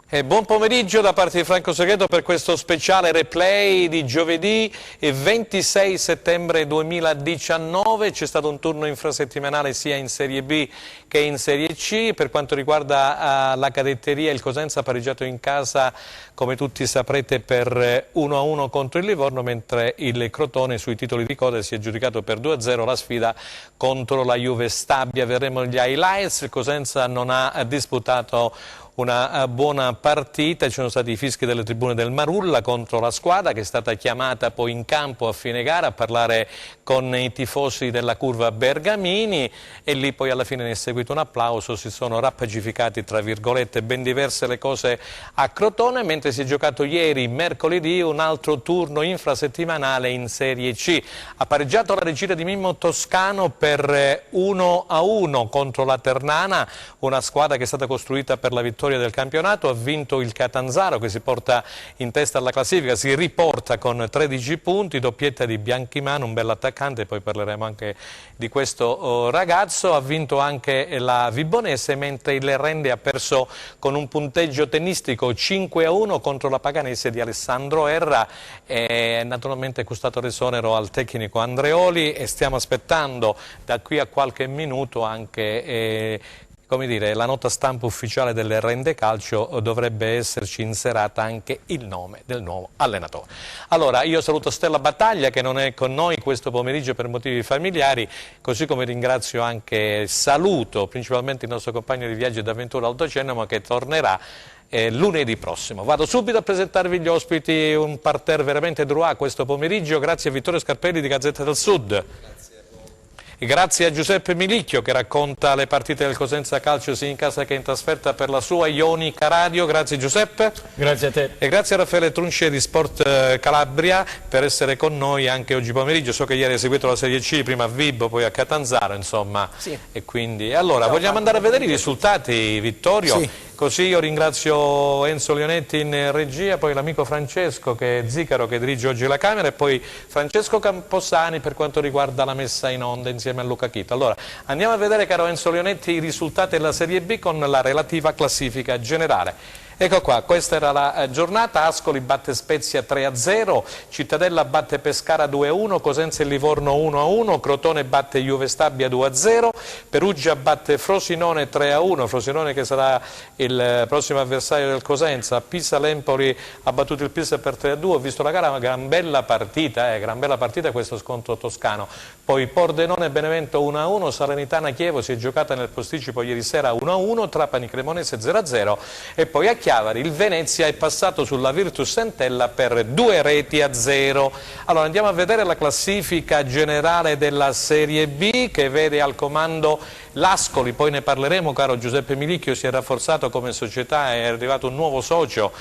Buon pomeriggio da parte di Franco Segreto per questo speciale replay di giovedì 26 settembre 2019. C'è stato un turno infrasettimanale sia in Serie B che in Serie C. Per quanto riguarda la cadetteria, il Cosenza ha pareggiato in casa, come tutti saprete, per 1-1 contro il Livorno, mentre il Crotone sui titoli di coda si è giudicato per 2-0 la sfida contro la Juve Stabia. Vedremo gli highlights. Il Cosenza non ha disputato una buona partita, ci sono stati i fischi delle tribune del Marulla contro la squadra che è stata chiamata poi in campo a fine gara a parlare con i tifosi della curva Bergamini, e lì poi alla fine ne è seguito un applauso, si sono rappacificati tra virgolette ben diverse le cose a Crotone, mentre si è giocato ieri mercoledì un altro turno infrasettimanale in Serie C. Ha pareggiato la Regina di Mimmo Toscano per 1-1 contro la Ternana, una squadra che è stata costruita per la vittoria del campionato. Ha vinto il Catanzaro che si porta in testa alla classifica, si riporta con 13 punti, doppietta di Bianchimano, un bell'attaccante, poi parleremo anche di questo ragazzo. Ha vinto anche la Vibonese, mentre il Rende ha perso con un punteggio tennistico 5-1 contro la Paganese di Alessandro Erra, e naturalmente è costato l'esonero al tecnico Andreoli, e stiamo aspettando da qui a qualche minuto anche come dire, la nota stampa ufficiale del Rende Calcio. Dovrebbe esserci in serata anche il nome del nuovo allenatore. Allora, io saluto Stella Battaglia che non è con noi questo pomeriggio per motivi familiari, così come ringrazio anche, saluto principalmente il nostro compagno di viaggio e d'avventura Aldo Cenemo, che tornerà lunedì prossimo. Vado subito a presentarvi gli ospiti, un parterre veramente droit questo pomeriggio, grazie a Vittorio Scarpelli di Gazzetta del Sud. Grazie a Giuseppe Milicchio che racconta le partite del Cosenza Calcio sia in casa che in trasferta per la sua Ionica Radio. Grazie Giuseppe. Grazie a te. E grazie a Raffaele Trunce di Sport Calabria per essere con noi anche oggi pomeriggio. So che ieri hai seguito la Serie C, prima a Vibo, poi a Catanzaro, insomma. Sì. E quindi, allora, vogliamo andare a vedere i risultati, Vittorio? Sì. Così io ringrazio Enzo Leonetti in regia, poi l'amico Francesco che è Zicaro che dirige oggi la Camera, e poi Francesco Camposani per quanto riguarda la messa in onda insieme a Luca Chito. Allora andiamo a vedere, caro Enzo Leonetti, i risultati della Serie B con la relativa classifica generale. Ecco qua, questa era la giornata. Ascoli batte Spezia 3-0, Cittadella batte Pescara 2-1, Cosenza e Livorno 1-1, Crotone batte Juve Stabia 2-0, Perugia batte Frosinone 3-1, Frosinone che sarà il prossimo avversario del Cosenza. Pisa l'Empoli ha battuto il Pisa per 3-2, ho visto la gara, una gran bella partita questo scontro toscano. Poi Pordenone e Benevento 1-1, Salernitana Chievo si è giocata nel posticipo ieri sera 1-1, Trapani Cremonese 0-0, e poi a Chiavari il Venezia è passato sulla Virtus Entella per 2-0. Allora andiamo a vedere la classifica generale della Serie B che vede al comando l'Ascoli, poi ne parleremo, caro Giuseppe Milicchio, si è rafforzato come società, è arrivato un nuovo socio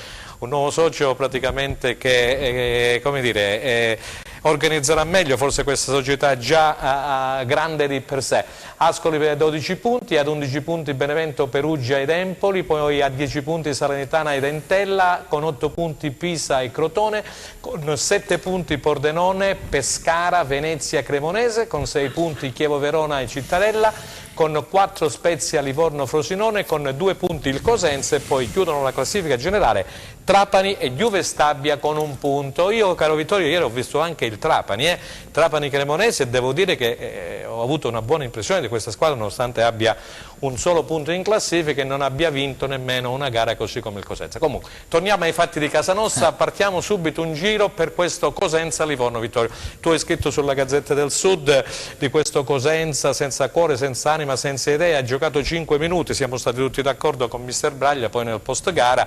praticamente che come dire, organizzerà meglio forse questa società già grande di per sé. Ascoli per 12 punti, ad 11 punti Benevento, Perugia ed Empoli, poi a 10 punti Salernitana ed Entella, con 8 punti Pisa e Crotone, con 7 punti Pordenone, Pescara, Venezia, Cremonese, con 6 punti Chievo Verona e Cittadella, con 4 Spezia, Livorno, Frosinone, con 2 punti il Cosenza, e poi chiudono la classifica generale Trapani e Juve Stabia con 1 punto. Io, caro Vittorio, ieri ho visto anche il Trapani Cremonese, e devo dire che ho avuto una buona impressione di questa squadra, nonostante abbia un solo punto in classifica e non abbia vinto nemmeno una gara così come il Cosenza. Comunque, torniamo ai fatti di casa nostra, partiamo subito un giro per questo Cosenza-Livorno. Vittorio, tu hai scritto sulla Gazzetta del Sud di questo Cosenza senza cuore, senza anima, senza idea, ha giocato 5 minuti, siamo stati tutti d'accordo con mister Braglia, poi nel post gara,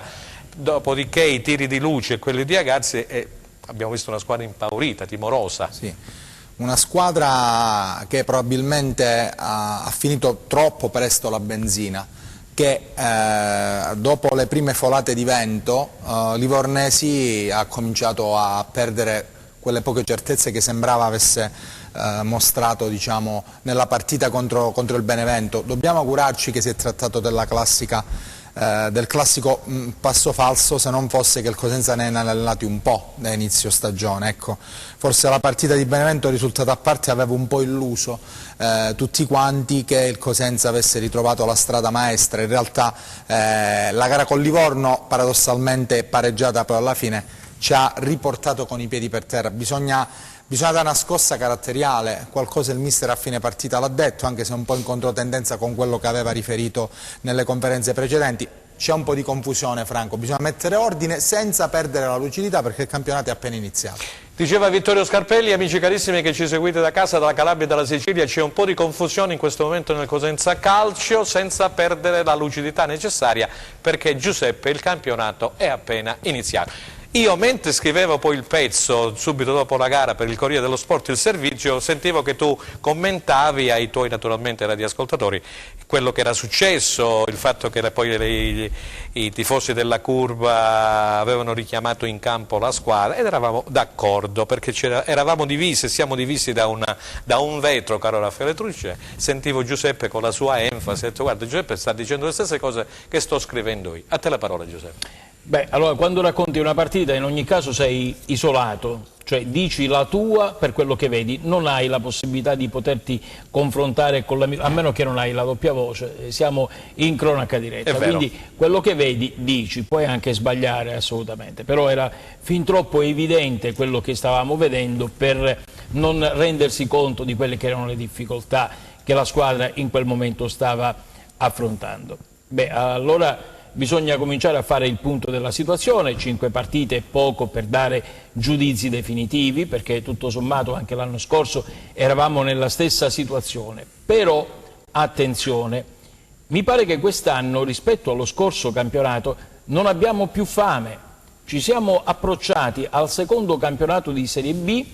dopodiché i tiri di luce e quelli di Agazzi, e abbiamo visto una squadra impaurita, timorosa. Sì. Una squadra che probabilmente ha finito troppo presto la benzina, che dopo le prime folate di vento Livornesi ha cominciato a perdere quelle poche certezze che sembrava avesse mostrato, diciamo, nella partita contro il Benevento. Dobbiamo augurarci che si è trattato della classica del classico passo falso, se non fosse che il Cosenza ne ha allenati un po' da inizio stagione. Ecco, forse la partita di Benevento, risultato a parte, aveva un po' illuso tutti quanti che il Cosenza avesse ritrovato la strada maestra. In realtà la gara con Livorno, paradossalmente pareggiata poi alla fine, ci ha riportato con i piedi per terra. Bisogna dare una scossa caratteriale, qualcosa il mister a fine partita l'ha detto, anche se un po' in controtendenza con quello che aveva riferito nelle conferenze precedenti. C'è un po' di confusione, Franco, bisogna mettere ordine senza perdere la lucidità, perché il campionato è appena iniziato. Diceva Vittorio Scarpelli. Amici carissimi che ci seguite da casa, dalla Calabria e dalla Sicilia, c'è un po' di confusione in questo momento nel Cosenza Calcio, senza perdere la lucidità necessaria, perché Giuseppe, il campionato è appena iniziato. Io, mentre scrivevo poi il pezzo subito dopo la gara per il Corriere dello Sport, il servizio, sentivo che tu commentavi ai tuoi naturalmente radioascoltatori quello che era successo, il fatto che poi i tifosi della Curva avevano richiamato in campo la squadra, ed eravamo d'accordo, perché eravamo divisi, siamo divisi da un vetro, caro Raffaele Trucce. Sentivo Giuseppe con la sua enfasi, ho detto: guarda, Giuseppe sta dicendo le stesse cose che sto scrivendo io. A te la parola, Giuseppe. Beh, allora, quando racconti una partita in ogni caso sei isolato, cioè dici la tua per quello che vedi, non hai la possibilità di poterti confrontare con l'amico, a meno che non hai la doppia voce, siamo in cronaca diretta, quindi quello che vedi dici, puoi anche sbagliare assolutamente, però era fin troppo evidente quello che stavamo vedendo per non rendersi conto di quelle che erano le difficoltà che la squadra in quel momento stava affrontando. Beh, allora bisogna cominciare a fare il punto della situazione. 5 partite è poco per dare giudizi definitivi, perché tutto sommato anche l'anno scorso eravamo nella stessa situazione. Però, attenzione, mi pare che quest'anno rispetto allo scorso campionato non abbiamo più fame. Ci siamo approcciati al secondo campionato di Serie B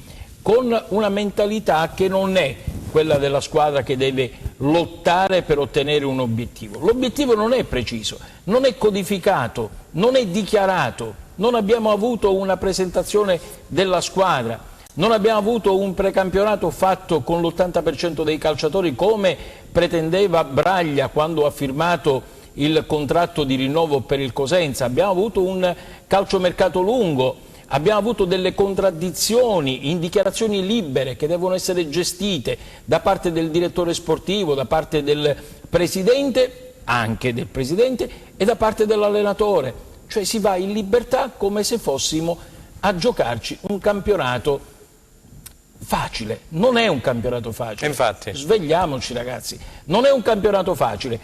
con una mentalità che non è quella della squadra che deve lottare per ottenere un obiettivo. L'obiettivo non è preciso, non è codificato, non è dichiarato, non abbiamo avuto una presentazione della squadra, non abbiamo avuto un precampionato fatto con l'80% dei calciatori come pretendeva Braglia quando ha firmato il contratto di rinnovo per il Cosenza, abbiamo avuto un calciomercato lungo. Abbiamo avuto delle contraddizioni in dichiarazioni libere che devono essere gestite da parte del direttore sportivo, da parte del presidente, anche del presidente, e da parte dell'allenatore. Cioè si va in libertà come se fossimo a giocarci un campionato facile. Non è un campionato facile. Infatti. Svegliamoci, ragazzi, non è un campionato facile.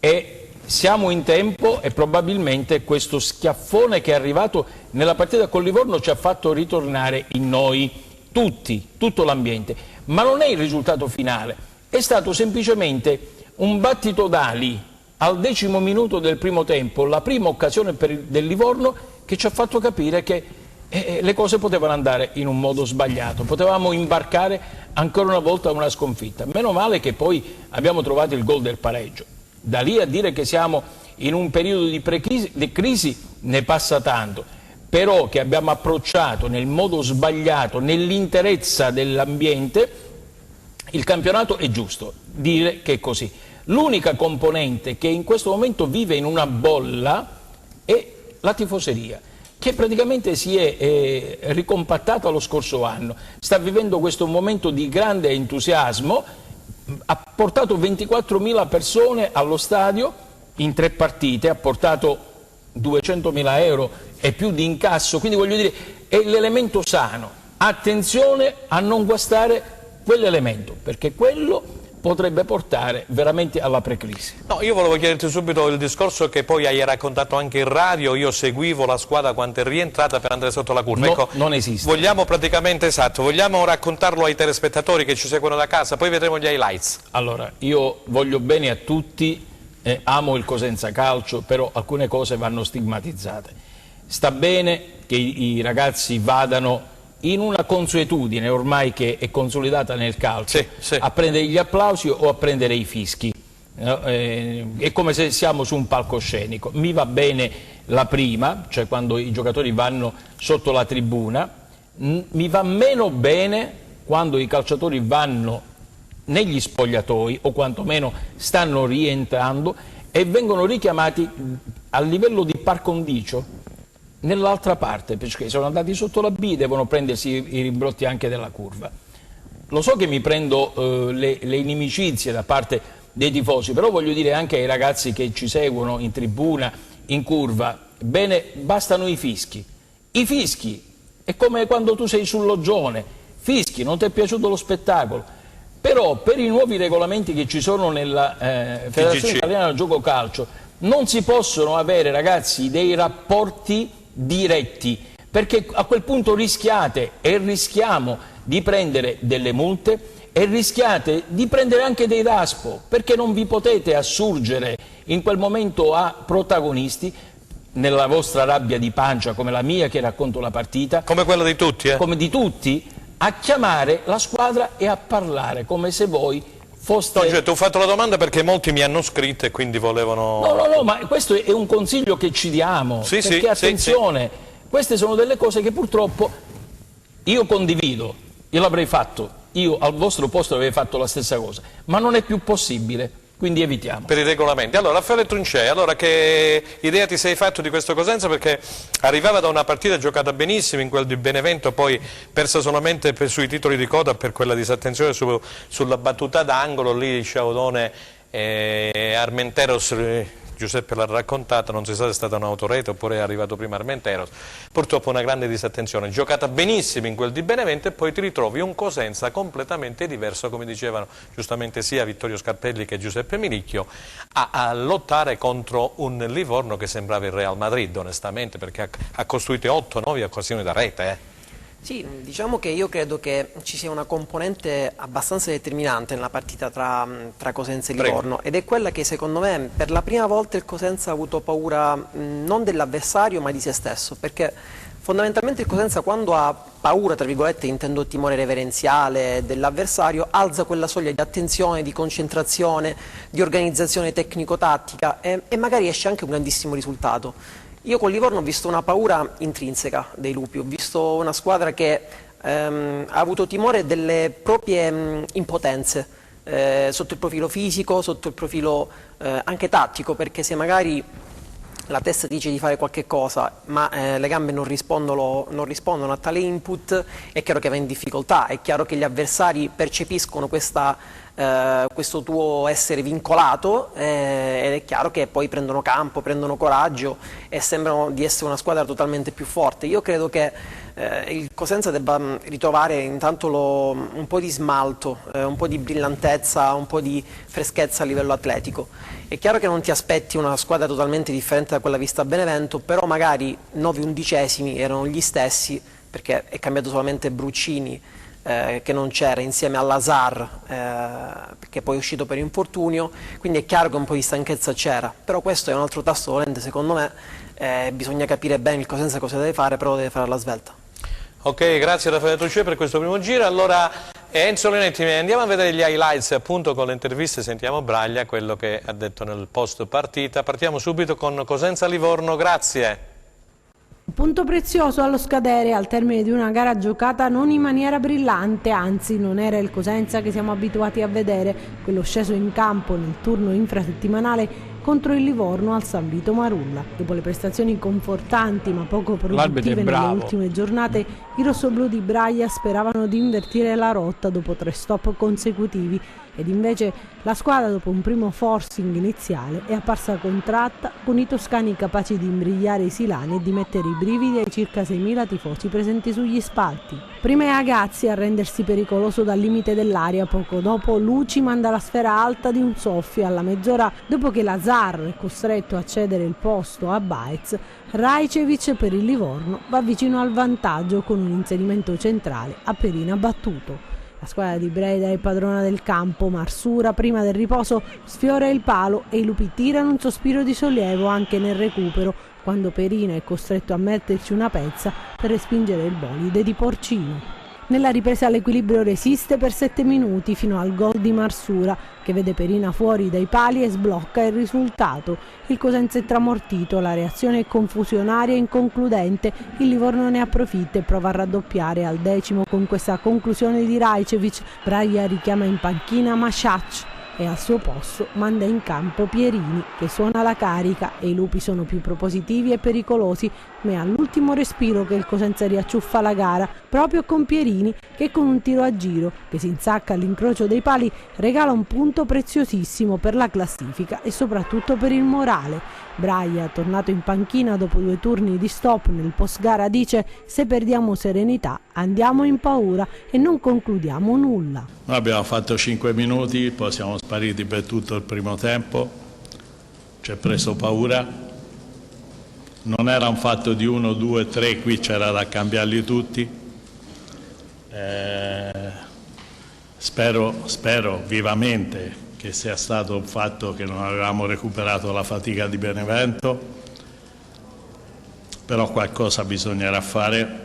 E siamo in tempo, e probabilmente questo schiaffone che è arrivato nella partita con Livorno ci ha fatto ritornare in noi tutti, tutto l'ambiente. Ma non è il risultato finale, è stato semplicemente un battito d'ali al 10° minuto del primo tempo, la prima occasione del Livorno, che ci ha fatto capire che le cose potevano andare in un modo sbagliato, potevamo imbarcare ancora una volta una sconfitta. Meno male che poi abbiamo trovato il gol del pareggio. Da lì a dire che siamo in un periodo di crisi ne passa tanto, però che abbiamo approcciato nel modo sbagliato, nell'interezza dell'ambiente, il campionato è giusto dire che è così. L'unica componente che in questo momento vive in una bolla è la tifoseria, che praticamente si è ricompattata lo scorso anno, sta vivendo questo momento di grande entusiasmo. Ha portato 24.000 persone allo stadio in 3 partite, ha portato 200.000 euro e più di incasso, quindi voglio dire è l'elemento sano. Attenzione a non guastare quell'elemento, perché quello potrebbe portare veramente alla precrisi. No, io volevo chiederti subito il discorso che poi hai raccontato anche in radio. Io seguivo la squadra quando è rientrata per andare sotto la curva. No, ecco, non esiste. Vogliamo praticamente, esatto, vogliamo raccontarlo ai telespettatori che ci seguono da casa, poi vedremo gli highlights. Allora, io voglio bene a tutti, amo il Cosenza Calcio, però alcune cose vanno stigmatizzate. Sta bene che i ragazzi vadano in una consuetudine ormai che è consolidata nel calcio, sì. A prendere gli applausi o a prendere i fischi. È come se siamo su un palcoscenico. Mi va bene la prima, cioè quando i giocatori vanno sotto la tribuna, mi va meno bene quando i calciatori vanno negli spogliatoi o quantomeno stanno rientrando e vengono richiamati a livello di par condicio nell'altra parte, perché sono andati sotto la B, devono prendersi i rimbrotti anche della curva. Lo so che mi prendo le inimicizie da parte dei tifosi, però voglio dire anche ai ragazzi che ci seguono in tribuna, in curva, bene, bastano i fischi. I fischi è come quando tu sei sul loggione, fischi, non ti è piaciuto lo spettacolo, però per i nuovi regolamenti che ci sono nella Federazione Italiana del Gioco Calcio non si possono avere, ragazzi, dei rapporti diretti, perché a quel punto rischiate e rischiamo di prendere delle multe e rischiate di prendere anche dei daspo, perché non vi potete assurgere in quel momento a protagonisti nella vostra rabbia di pancia come la mia che racconto la partita, come quella di tutti, come di tutti, a chiamare la squadra e a parlare come se voi foste... No, cioè, ti ho fatto la domanda perché molti mi hanno scritto e quindi volevano... No, ma questo è un consiglio che ci diamo, sì, perché sì, attenzione, sì. Queste sono delle cose che purtroppo io condivido, io l'avrei fatto, io al vostro posto avrei fatto la stessa cosa, ma non è più possibile, quindi evitiamo. Per i regolamenti. Allora, Raffaele Truncea, allora che idea ti sei fatto di questo Cosenza? Perché arrivava da una partita giocata benissimo, in quel di Benevento, poi persa solamente sui titoli di coda per quella disattenzione sulla battuta d'angolo, lì Sciaudone e Armenteros... Giuseppe l'ha raccontato, non si sa se è stata un'autorete oppure è arrivato prima Armenteros, purtroppo una grande disattenzione, giocata benissimo in quel di Benevento e poi ti ritrovi un Cosenza completamente diverso, come dicevano giustamente sia Vittorio Scarpelli che Giuseppe Milicchio, a lottare contro un Livorno che sembrava il Real Madrid onestamente, perché ha costruito 8-9 occasioni da rete. Sì, diciamo che io credo che ci sia una componente abbastanza determinante nella partita tra Cosenza e Livorno, ed è quella che secondo me per la prima volta il Cosenza ha avuto paura non dell'avversario ma di se stesso, perché fondamentalmente il Cosenza quando ha paura, tra virgolette, intendo timore reverenziale dell'avversario, alza quella soglia di attenzione, di concentrazione, di organizzazione tecnico-tattica e magari esce anche un grandissimo risultato. Io con Livorno ho visto una paura intrinseca dei lupi, ho visto una squadra che ha avuto timore delle proprie impotenze, sotto il profilo fisico, sotto il profilo anche tattico, perché se magari la testa dice di fare qualche cosa ma le gambe non rispondono a tale input, è chiaro che va in difficoltà, è chiaro che gli avversari percepiscono questo tuo essere vincolato ed è chiaro che poi prendono campo, prendono coraggio e sembrano di essere una squadra totalmente più forte. Io credo che il Cosenza debba ritrovare intanto un po' di smalto, un po' di brillantezza, un po' di freschezza a livello atletico. È chiaro che non ti aspetti una squadra totalmente differente da quella vista a Benevento, però magari 9/11 erano gli stessi, perché è cambiato solamente Bruccini, che non c'era, insieme all'Azar, che poi è uscito per infortunio, quindi è chiaro che un po' di stanchezza c'era, però questo è un altro tasto dolente secondo me, bisogna capire bene il Cosenza cosa deve fare, però lo deve fare alla svelta. Ok, grazie Raffaele Truncea per questo primo giro. Allora Enzo Leonetti, andiamo a vedere gli highlights appunto con le interviste, sentiamo Braglia, quello che ha detto nel post partita. Partiamo subito con Cosenza Livorno, grazie. Un punto prezioso allo scadere al termine di una gara giocata non in maniera brillante, anzi non era il Cosenza che siamo abituati a vedere, quello sceso in campo nel turno infrasettimanale contro il Livorno al San Vito Marulla. Dopo le prestazioni confortanti ma poco produttive nelle ultime giornate, i rossoblù di Braglia speravano di invertire la rotta dopo 3 stop consecutivi ed invece la squadra dopo un primo forcing iniziale è apparsa contratta, con i toscani capaci di imbrigliare i silani e di mettere i brividi ai circa 6.000 tifosi presenti sugli spalti. Prima è Agazzi a rendersi pericoloso dal limite dell'area, poco dopo Luci manda la sfera alta di un soffio. Alla mezz'ora dopo che Lazar è costretto a cedere il posto a Baez, Rajcevic per il Livorno va vicino al vantaggio con un inserimento centrale a Perina battuto. La squadra di Breda è padrona del campo, Marsura prima del riposo sfiora il palo e i lupi tirano un sospiro di sollievo anche nel recupero, quando Perina è costretto a metterci una pezza per respingere il bolide di Porcino. Nella ripresa l'equilibrio resiste per 7 minuti fino al gol di Marsura, che vede Perina fuori dai pali e sblocca il risultato. Il Cosenza è tramortito, la reazione è confusionaria e inconcludente, il Livorno ne approfitta e prova a raddoppiare al 10° con questa conclusione di Rajcevic. Braglia richiama in panchina Masciac. e al suo posto manda in campo Pierini, che suona la carica, e i lupi sono più propositivi e pericolosi, ma è all'ultimo respiro che il Cosenza riacciuffa la gara, proprio con Pierini che con un tiro a giro che si insacca all'incrocio dei pali regala un punto preziosissimo per la classifica e soprattutto per il morale. Braglia, tornato in panchina dopo 2 turni di stop nel post gara, dice: se perdiamo serenità andiamo in paura e non concludiamo nulla. Noi abbiamo fatto 5 minuti, poi siamo spariti per tutto il primo tempo, ci è preso paura, non era un fatto di 1, 2, 3, qui c'era da cambiarli tutti. Spero vivamente che sia stato un fatto che non avevamo recuperato la fatica di Benevento, però qualcosa bisognerà fare,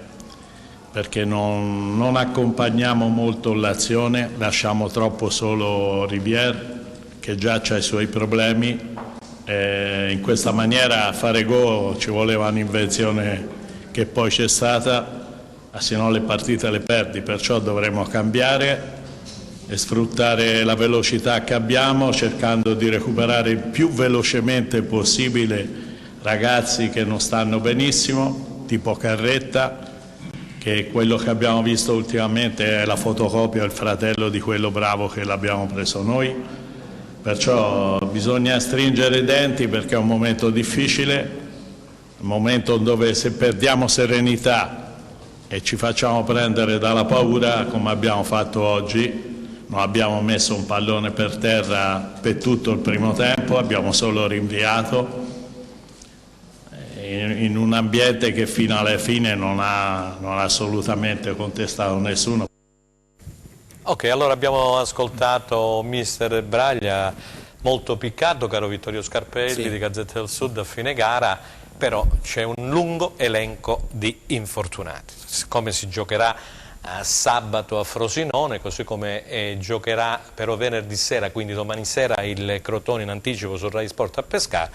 perché non accompagniamo molto l'azione, lasciamo troppo solo Rivière, che già ha i suoi problemi. In questa maniera a fare gol ci voleva un'invenzione che poi c'è stata, se no le partite le perdi, perciò dovremo cambiare e sfruttare la velocità che abbiamo, cercando di recuperare il più velocemente possibile ragazzi che non stanno benissimo, tipo Carretta, che quello che abbiamo visto ultimamente è la fotocopia, il fratello di quello bravo che l'abbiamo preso noi. Perciò bisogna stringere i denti, perché è un momento difficile, un momento dove se perdiamo serenità e ci facciamo prendere dalla paura, come abbiamo fatto oggi, non abbiamo messo un pallone per terra per tutto il primo tempo, abbiamo solo rinviato in un ambiente che fino alla fine non ha assolutamente contestato nessuno. Ok, allora abbiamo ascoltato mister Braglia, molto piccato, caro Vittorio Scarpelli, sì, di Gazzetta del Sud a fine gara, però c'è un lungo elenco di infortunati. Come si giocherà sabato a Frosinone, così come giocherà però venerdì sera, quindi domani sera, il Crotone in anticipo su Rai Sport a Pescara,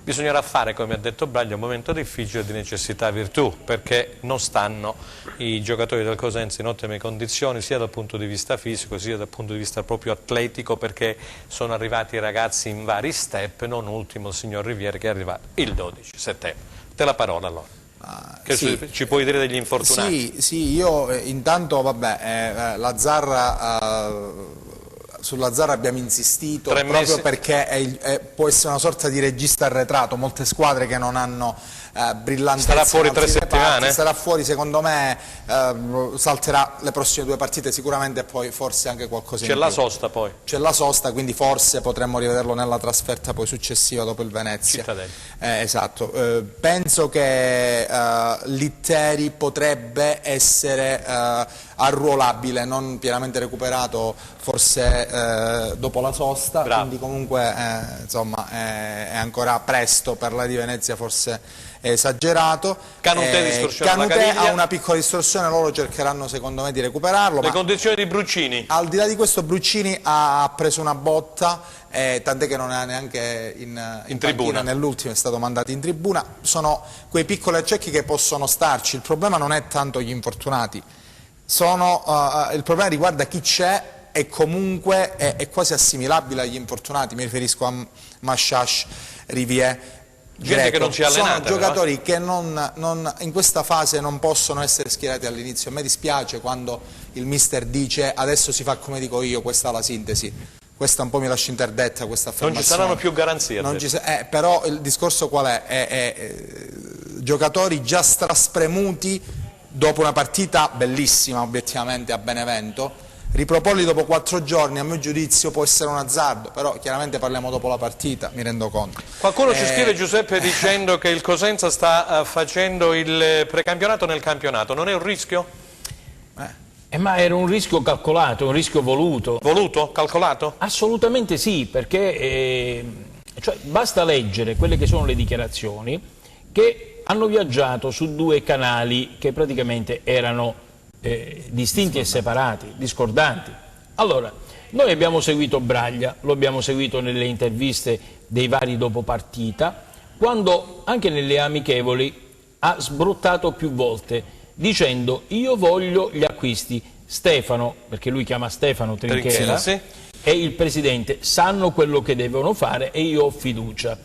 bisognerà fare, come ha detto Braglia, un momento difficile di necessità virtù, perché non stanno i giocatori del Cosenza in ottime condizioni, sia dal punto di vista fisico sia dal punto di vista proprio atletico, perché sono arrivati i ragazzi in vari step, non ultimo il signor Riviere, che è arrivato il 12 settembre. Te la parola allora. Che sì, ci puoi dire degli infortunati? Sì, io intanto la Zarra, sulla Zarra abbiamo insistito proprio perché può essere una sorta di regista arretrato. Molte squadre che non hanno brillantezza, starà fuori 3 settimane? Sarà fuori, secondo me salterà le prossime 2 partite sicuramente, e poi forse anche qualcosa in più. C'è la sosta poi? C'è la sosta, quindi forse potremmo rivederlo nella trasferta poi successiva dopo il Venezia. Esatto. Penso che Litteri potrebbe essere arruolabile, non pienamente recuperato forse dopo la sosta. Bravo. Quindi comunque insomma è ancora presto, per la di Venezia forse è esagerato. Canutè ha una piccola distorsione, loro cercheranno secondo me di recuperarlo. Le condizioni di Bruccini? Al di là di questo, Bruccini ha preso una botta, tant'è che non è neanche in tribuna, nell'ultimo è stato mandato in tribuna. Sono quei piccoli acciacchi che possono starci, il problema non è tanto gli infortunati, il problema riguarda chi c'è, e comunque è quasi assimilabile agli infortunati. Mi riferisco a Masciash, Rivière, gente che non si è allenata. Sono giocatori che in questa fase non possono essere schierati all'inizio. A me dispiace quando il mister dice adesso si fa come dico io, questa è la sintesi. Questa un po' mi lascia interdetta, questa affermazione. Non ci saranno più garanzie. Però il discorso qual è? Giocatori già straspremuti dopo una partita bellissima obiettivamente a Benevento, riproporli dopo 4 giorni a mio giudizio può essere un azzardo, però chiaramente parliamo dopo la partita, mi rendo conto. Qualcuno ci scrive, Giuseppe, dicendo che il Cosenza sta facendo il precampionato nel campionato, non è un rischio? Ma era un rischio calcolato, un rischio voluto. Voluto? Calcolato? Assolutamente sì, perché basta leggere quelle che sono le dichiarazioni, che hanno viaggiato su 2 canali che praticamente erano distinti e separati, discordanti. Allora, noi abbiamo seguito Braglia, lo abbiamo seguito nelle interviste dei vari dopo partita, quando anche nelle amichevoli ha sbrottato più volte dicendo io voglio gli acquisti. Stefano, perché lui chiama Stefano Trinchera, sì, e il Presidente sanno quello che devono fare e io ho fiducia.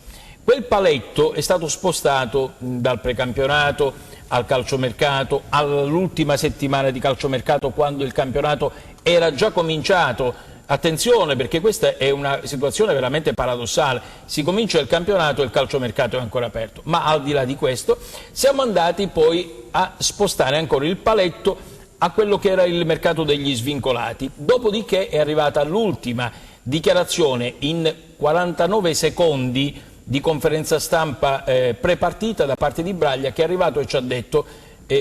Quel paletto è stato spostato dal precampionato al calciomercato, all'ultima settimana di calciomercato, quando il campionato era già cominciato. Attenzione, perché questa è una situazione veramente paradossale: si comincia il campionato e il calciomercato è ancora aperto, ma al di là di questo siamo andati poi a spostare ancora il paletto a quello che era il mercato degli svincolati. Dopodiché è arrivata l'ultima dichiarazione in 49 secondi di conferenza stampa prepartita da parte di Braglia, che è arrivato e ci ha detto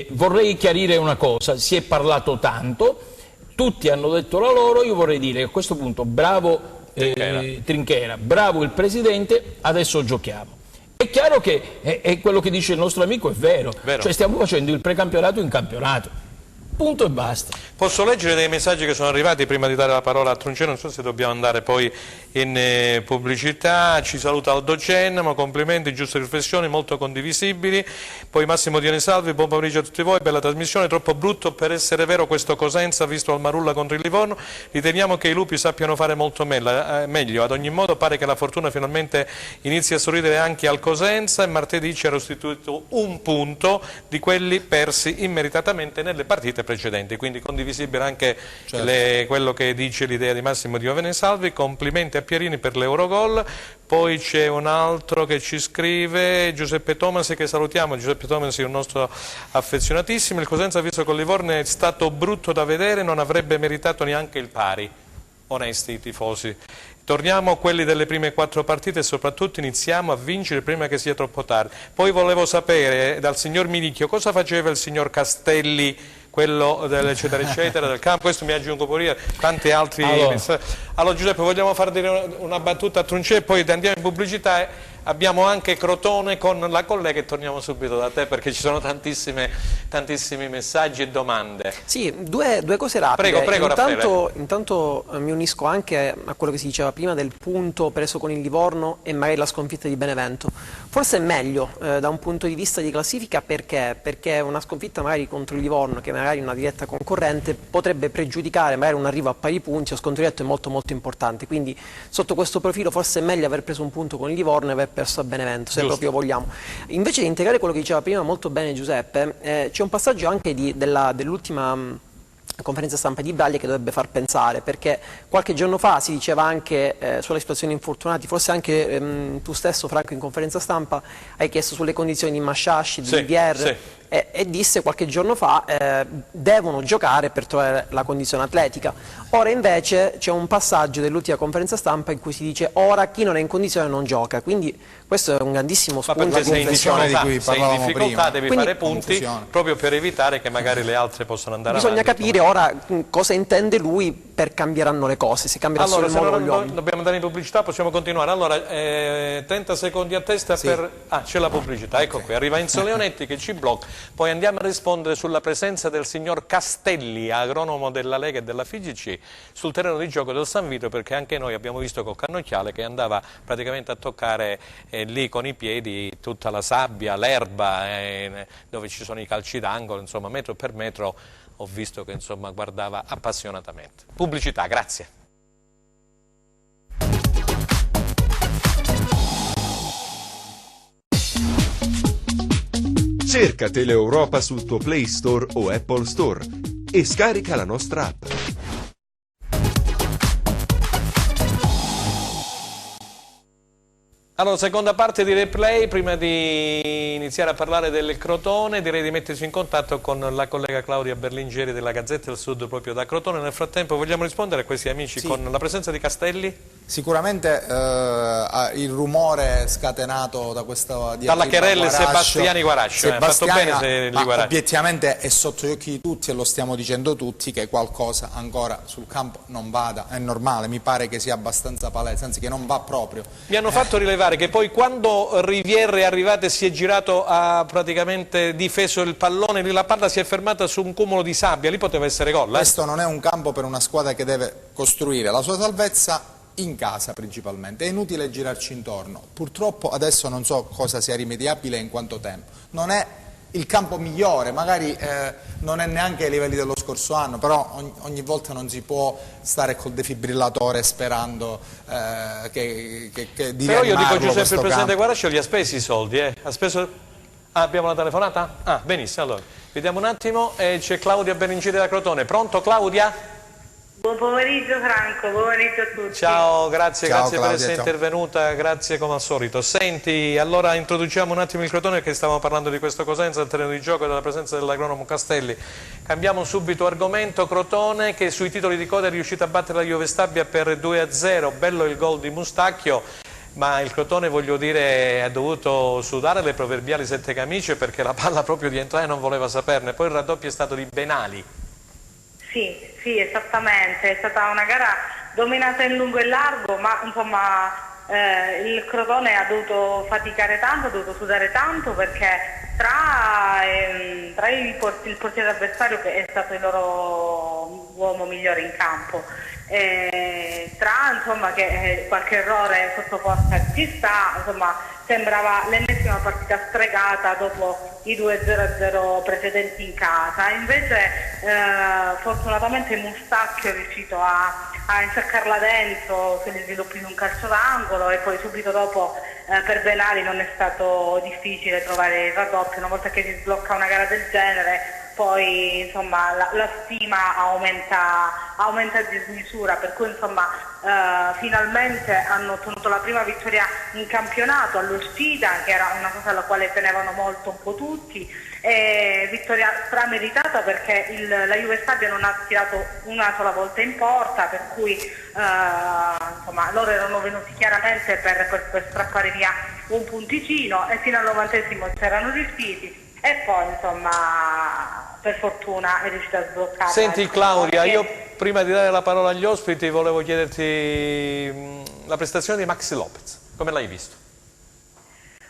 vorrei chiarire una cosa, si è parlato tanto, tutti hanno detto la loro, io vorrei dire a questo punto bravo Trinchera, bravo il Presidente, adesso giochiamo. È chiaro che è quello che dice il nostro amico è vero. Cioè stiamo facendo il precampionato in campionato. Punto e basta. Posso leggere dei messaggi che sono arrivati prima di dare la parola a Truncero? Non so se dobbiamo andare poi in pubblicità. Ci saluta Aldo Gennamo, complimenti, giuste riflessioni, molto condivisibili. Poi Massimo Dione Salvi, buon pomeriggio a tutti voi, bella trasmissione, troppo brutto per essere vero questo Cosenza visto al Marulla contro il Livorno. Riteniamo che i lupi sappiano fare molto meglio, ad ogni modo pare che la fortuna finalmente inizi a sorridere anche al Cosenza e martedì ci ha restituito un punto di quelli persi immeritatamente nelle partite precedenti, quindi condivisibile anche quello che dice l'idea di Massimo Dione Salvi. Complimenti a Pierini per l'Eurogol. Poi c'è un altro che ci scrive, Giuseppe Tomasi, che salutiamo. Giuseppe Tomasi è un nostro affezionatissimo. Il Cosenza visto con Livorno è stato brutto da vedere, non avrebbe meritato neanche il pari. Onesti i tifosi. Torniamo a quelli delle prime 4 partite e soprattutto iniziamo a vincere prima che sia troppo tardi. Poi volevo sapere dal signor Minicchio cosa faceva il signor Castelli, quello dell'eccetera eccetera del campo. Questo mi aggiungo pure io, tanti altri messaggi. Allora Giuseppe, vogliamo far dire una battuta a Truncè e poi andiamo in pubblicità. Abbiamo anche Crotone con la collega e torniamo subito da te perché ci sono tantissimi messaggi e domande. Sì, due cose rapide. Prego, intanto mi unisco anche a quello che si diceva prima del punto preso con il Livorno e magari la sconfitta di Benevento. Forse è meglio da un punto di vista di classifica, perché una sconfitta magari contro il Livorno, che magari è una diretta concorrente, potrebbe pregiudicare magari un arrivo a pari punti. Lo scontro diretto è molto molto importante, quindi sotto questo profilo forse è meglio aver preso un punto con il Livorno e aver perso a Benevento, se proprio vogliamo. Invece di integrare quello che diceva prima molto bene Giuseppe, c'è un passaggio anche dell'ultima conferenza stampa di Braglia che dovrebbe far pensare, perché qualche giorno fa si diceva anche sulla situazione infortunati, forse anche tu stesso Franco in conferenza stampa hai chiesto sulle condizioni di Masciasci, di Vier, e disse qualche giorno fa devono giocare per trovare la condizione atletica. Ora invece c'è un passaggio dell'ultima conferenza stampa in cui si dice ora chi non è in condizione non gioca, quindi questo è un grandissimo spunto. Ma perché sei in difficoltà, devi quindi, fare punti proprio per evitare che magari le altre possano andare bisogna avanti. Bisogna capire ora cosa intende lui per cambieranno le cose, se cambierà solo il modo con gli uomini. Dobbiamo andare in pubblicità, possiamo continuare. Allora 30 secondi a testa per... c'è la pubblicità, ecco qui, arriva Enzo Leonetti che ci blocca. Poi andiamo a rispondere sulla presenza del signor Castelli, agronomo della Lega e della FIGC, sul terreno di gioco del San Vito, perché anche noi abbiamo visto con Cannocchiale che andava praticamente a toccare lì con i piedi tutta la sabbia, l'erba, dove ci sono i calci d'angolo, insomma metro per metro ho visto che insomma guardava appassionatamente. Pubblicità, grazie. Cerca Teleeuropa sul tuo Play Store o Apple Store e scarica la nostra app. Allora, seconda parte di replay, prima di iniziare a parlare del Crotone direi di metterci in contatto con la collega Claudia Berlingeri della Gazzetta del Sud proprio da Crotone. Nel frattempo vogliamo rispondere a questi amici con la presenza di Castelli? Sicuramente il rumore scatenato da questa dalla querelle Sebastiani Guarascio, fatto bene se li Guarascio. Obiettivamente è sotto gli occhi di tutti e lo stiamo dicendo tutti che qualcosa ancora sul campo non vada, è normale, mi pare che sia abbastanza palese, anzi che non va proprio. Mi hanno fatto rilevare che poi quando Rivière è arrivato e si è girato, ha praticamente difeso il pallone, lì la palla si è fermata su un cumulo di sabbia, lì poteva essere gol. Questo non è un campo per una squadra che deve costruire la sua salvezza in casa principalmente, è inutile girarci intorno. Purtroppo adesso non so cosa sia rimediabile e in quanto tempo. Non è il campo migliore, magari non è neanche ai livelli dello scorso anno, però ogni volta non si può stare col defibrillatore sperando di Però io dico, rianimarlo Giuseppe, questo il Presidente campo. Guarascio li ha spesi i soldi, ha speso... Ah, abbiamo una telefonata? Ah, benissimo, allora, vediamo un attimo, c'è Claudia Benincini da Crotone. Pronto, Claudia? Buon pomeriggio Franco, buon pomeriggio a tutti. Ciao, grazie, Ciao, grazie Claudia, per essere ciao. intervenuta, grazie come al solito. Senti, allora introduciamo un attimo il Crotone, perché stavamo parlando di questo Cosenza, il terreno di gioco e della presenza dell'agronomo Castelli. Cambiamo subito argomento. Crotone che sui titoli di coda è riuscito a battere la Juve Stabia per 2-0, bello il gol di Mustacchio. Ma il Crotone, voglio dire, ha dovuto sudare le proverbiali 7 camicie, perché la palla proprio di entrare non voleva saperne. Poi il raddoppio è stato di Benali. Sì, esattamente, è stata una gara dominata in lungo e largo, ma insomma il Crotone ha dovuto faticare tanto, ha dovuto sudare tanto, perché tra il portiere avversario, che è stato il loro uomo migliore in campo, tra insomma che qualche errore sottoposta ci sta, insomma sembrava l'ennesima partita stregata dopo i 2-0 precedenti in casa. Invece fortunatamente Mustacchio è riuscito a insaccarla dentro sugli sviluppi di un calcio d'angolo, e poi subito dopo per Benali non è stato difficile trovare il raddoppio. Una volta che si sblocca una gara del genere, poi insomma la stima aumenta a dismisura, per cui insomma finalmente hanno ottenuto la prima vittoria in campionato all'uscita, che era una cosa alla quale tenevano molto un po' tutti, e vittoria strameritata, perché la Juve Stabia non ha tirato una sola volta in porta, per cui insomma loro erano venuti chiaramente per strappare via un punticino, e fino al 90esimo c'erano riusciti. E poi insomma per fortuna è riuscita a sbloccare. Senti Claudia, io prima di dare la parola agli ospiti volevo chiederti la prestazione di Maxi Lopez, come l'hai visto?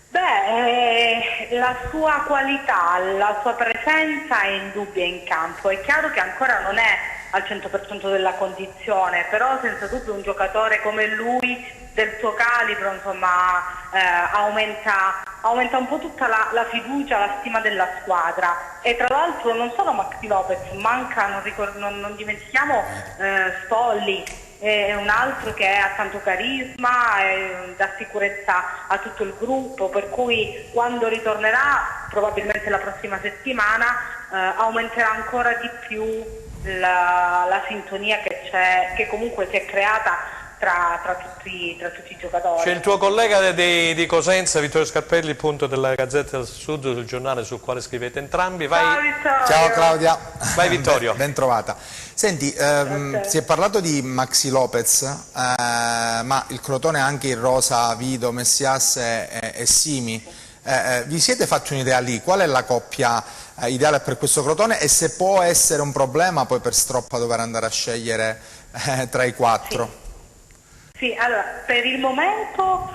Beh, la sua qualità, la sua presenza è indubbia in campo. È chiaro che ancora non è al 100% della condizione, però senza dubbio un giocatore come lui, del suo calibro, insomma, aumenta un po' tutta la fiducia, la stima della squadra. E tra l'altro non solo Maxi Lopez, manca, non dimentichiamo Stolli, è un altro che ha tanto carisma, dà sicurezza a tutto il gruppo, per cui quando ritornerà, probabilmente la prossima settimana, aumenterà ancora di più la sintonia che comunque si è creata tra tutti i giocatori. C'è il tuo collega di Cosenza, Vittorio Scarpelli, appunto della Gazzetta del Sud, del giornale sul quale scrivete entrambi. Vai. Ciao Vittorio. Ciao Claudia. Vai Vittorio. Ben trovata. Senti, si è parlato di Maxi Lopez, ma il Crotone ha anche in rosa Vido, Messias e Simi. Vi siete fatti un'idea lì? Qual è la coppia ideale per questo Crotone, e se può essere un problema poi per Stroppa dover andare a scegliere tra i quattro? Sì, allora, per il momento,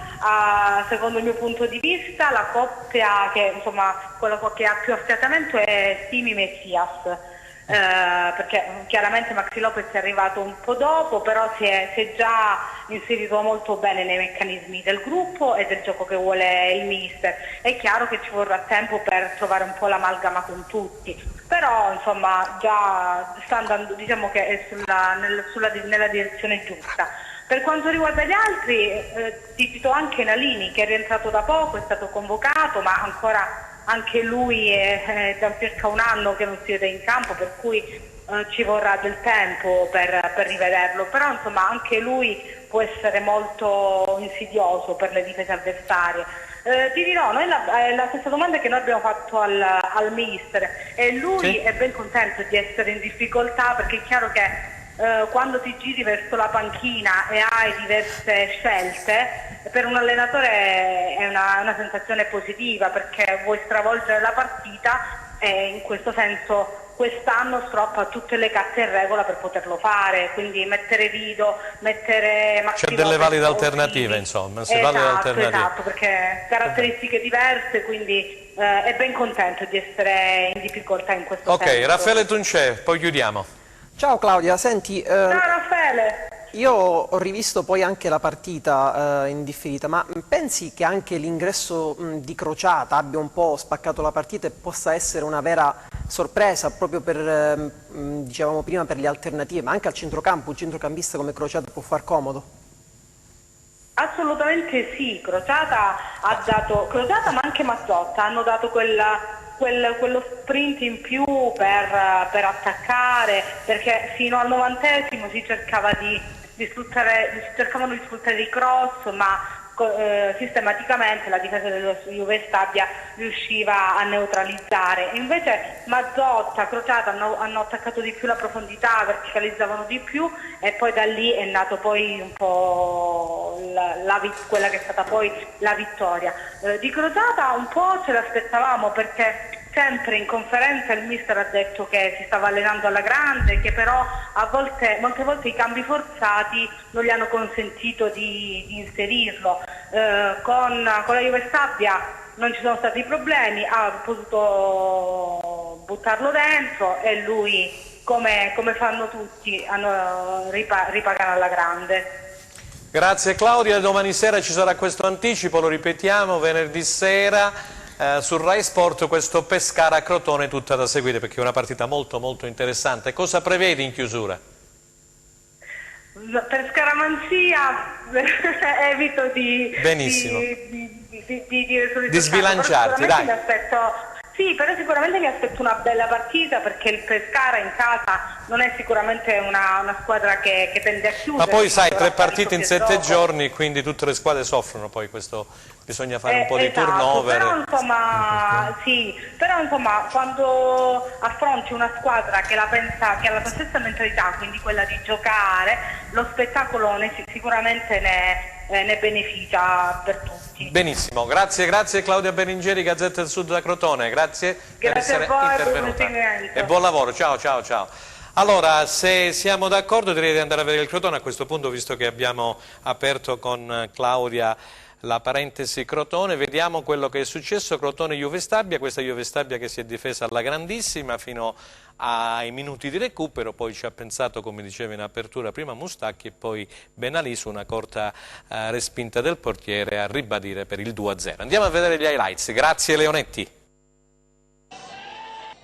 secondo il mio punto di vista, la coppia quella che ha più affiatamento è Simi Messias, perché chiaramente Maxi Lopez è arrivato un po' dopo, però si è già inserito molto bene nei meccanismi del gruppo e del gioco che vuole il mister. È chiaro che ci vorrà tempo per trovare un po' l'amalgama con tutti, però insomma già sta andando, diciamo che è nella direzione giusta. Per quanto riguarda gli altri, ti cito anche Nalini, che è rientrato da poco, è stato convocato, ma ancora anche lui è da circa un anno che non si vede in campo, per cui ci vorrà del tempo per rivederlo. Però insomma anche lui può essere molto insidioso per le difese avversarie. Ti dirò, noi la stessa domanda che noi abbiamo fatto al mister, e lui è ben contento di essere in difficoltà, perché è chiaro che quando ti giri verso la panchina e hai diverse scelte, per un allenatore è una sensazione positiva, perché vuoi stravolgere la partita, e in questo senso quest'anno Stroppa ha tutte le carte in regola per poterlo fare, quindi mettere Vido, mettere Maxi C'è delle Lopez, valide alternative, insomma, esatto, perché caratteristiche diverse, quindi è ben contento di essere in difficoltà in questo senso. Ok, Raffaele Tuncè, poi chiudiamo. Ciao Claudia, senti, Ciao Raffaele! io ho rivisto poi anche la partita in differita, ma pensi che anche l'ingresso di Crociata abbia un po' spaccato la partita e possa essere una vera sorpresa proprio per, dicevamo prima, per le alternative, ma anche al centrocampo, un centrocampista come Crociata può far comodo? Assolutamente sì, Crociata ma anche Mazzotta hanno dato quello sprint in più per attaccare, perché fino al 90esimo si cercavano di sfruttare i cross, ma sistematicamente la difesa dello Juve Stabia riusciva a neutralizzare. Invece Mazzotta, Crociata hanno attaccato di più la profondità, verticalizzavano di più, e poi da lì è nato poi un po' quella che è stata poi la vittoria. Di Crociata un po' ce l'aspettavamo, perché sempre in conferenza il mister ha detto che si stava allenando alla grande, che però molte volte i cambi forzati non gli hanno consentito di inserirlo. Con la Juve Stabia non ci sono stati problemi, ha potuto buttarlo dentro e lui, come fanno tutti, ripagano alla grande. Grazie Claudia, domani sera ci sarà questo anticipo, lo ripetiamo, venerdì sera. Sul Rai Sport questo Pescara-Crotone tutta da seguire, perché è una partita molto molto interessante. Cosa prevedi in chiusura? Per scaramanzia evito di sbilanciarti, dai. Però sicuramente mi aspetto una bella partita, perché il Pescara in casa non è sicuramente una squadra che tende a chiudere. Ma poi sai, 3 partite in 7 giorni, quindi tutte le squadre soffrono, poi questo bisogna fare un po' di turnover. Però insomma quando affronti una squadra che ha la tua stessa mentalità, quindi quella di giocare, lo spettacolo sicuramente ne beneficia per tutti. Benissimo, grazie Claudia Berlingeri, Gazzetta del Sud da Crotone, grazie per essere intervenuta e buon lavoro, ciao. Allora, se siamo d'accordo direi di andare a vedere il Crotone a questo punto, visto che abbiamo aperto con Claudia la parentesi Crotone. Vediamo quello che è successo. Crotone-Juve Stabia, questa Juve Stabia che si è difesa alla grandissima fino ai minuti di recupero, poi ci ha pensato, come diceva in apertura, prima Mustacchi e poi Benalì su una corta respinta del portiere a ribadire per il 2-0. Andiamo a vedere gli highlights. Grazie Leonetti.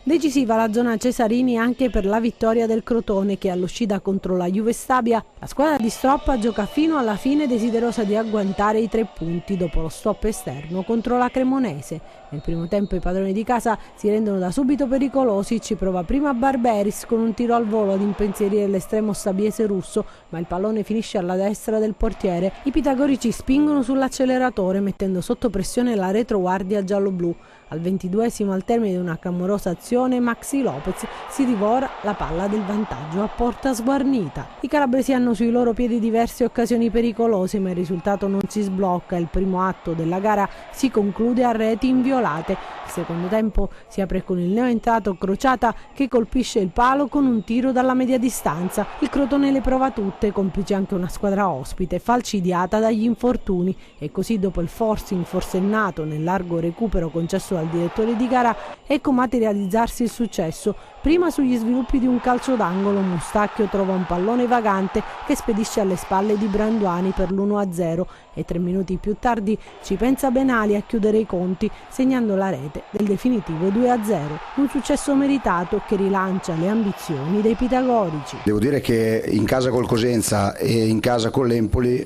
Decisiva la zona Cesarini anche per la vittoria del Crotone, che all'uscita contro la Juve Stabia la squadra di Stroppa gioca fino alla fine, desiderosa di agguantare i 3 punti dopo lo stop esterno contro la Cremonese. Nel primo tempo i padroni di casa si rendono da subito pericolosi, ci prova prima Barberis con un tiro al volo ad impensierire l'estremo stabiese russo, ma il pallone finisce alla destra del portiere. I pitagorici spingono sull'acceleratore mettendo sotto pressione la retroguardia giallo-blu. Al 22esimo, al termine di una clamorosa azione, Maxi Lopez si divora la palla del vantaggio a porta sguarnita. I calabresi hanno sui loro piedi diverse occasioni pericolose, ma il risultato non si sblocca. Il primo atto della gara si conclude a reti inviolate. Il secondo tempo si apre con il neoentrato Crociata che colpisce il palo con un tiro dalla media distanza. Il Crotone le prova tutte, complice anche una squadra ospite falcidiata dagli infortuni, e così dopo il forcing forsennato nel largo recupero concesso al direttore di gara, ecco materializzarsi il successo. Prima sugli sviluppi di un calcio d'angolo Mustacchio trova un pallone vagante che spedisce alle spalle di Branduani per l'1-0 e 3 minuti più tardi ci pensa Benali a chiudere i conti segnando la rete del definitivo 2-0. Un successo meritato che rilancia le ambizioni dei pitagorici. Devo dire che in casa col Cosenza e in casa con l'Empoli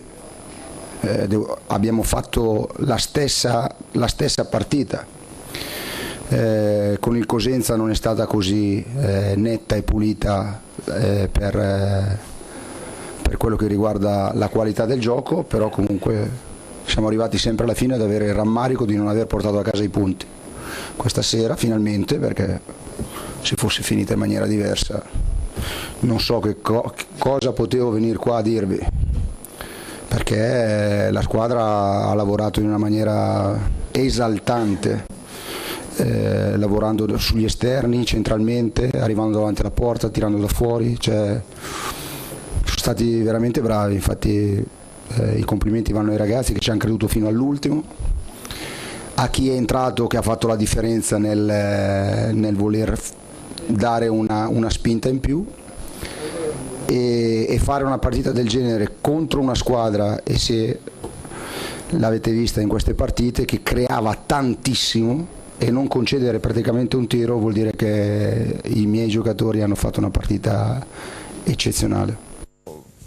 abbiamo fatto la stessa partita. Con il Cosenza non è stata così netta e pulita per quello che riguarda la qualità del gioco, però comunque siamo arrivati sempre alla fine ad avere il rammarico di non aver portato a casa i punti. Questa sera finalmente, perché se fosse finita in maniera diversa non so che cosa potevo venire qua a dirvi, perché la squadra ha lavorato in una maniera esaltante, lavorando sugli esterni, centralmente, arrivando davanti alla porta, tirando da fuori, sono stati veramente bravi. Infatti i complimenti vanno ai ragazzi che ci hanno creduto fino all'ultimo, a chi è entrato che ha fatto la differenza nel voler dare una spinta in più, e fare una partita del genere contro una squadra, e se l'avete vista in queste partite, che creava tantissimo, e non concedere praticamente un tiro, vuol dire che i miei giocatori hanno fatto una partita eccezionale.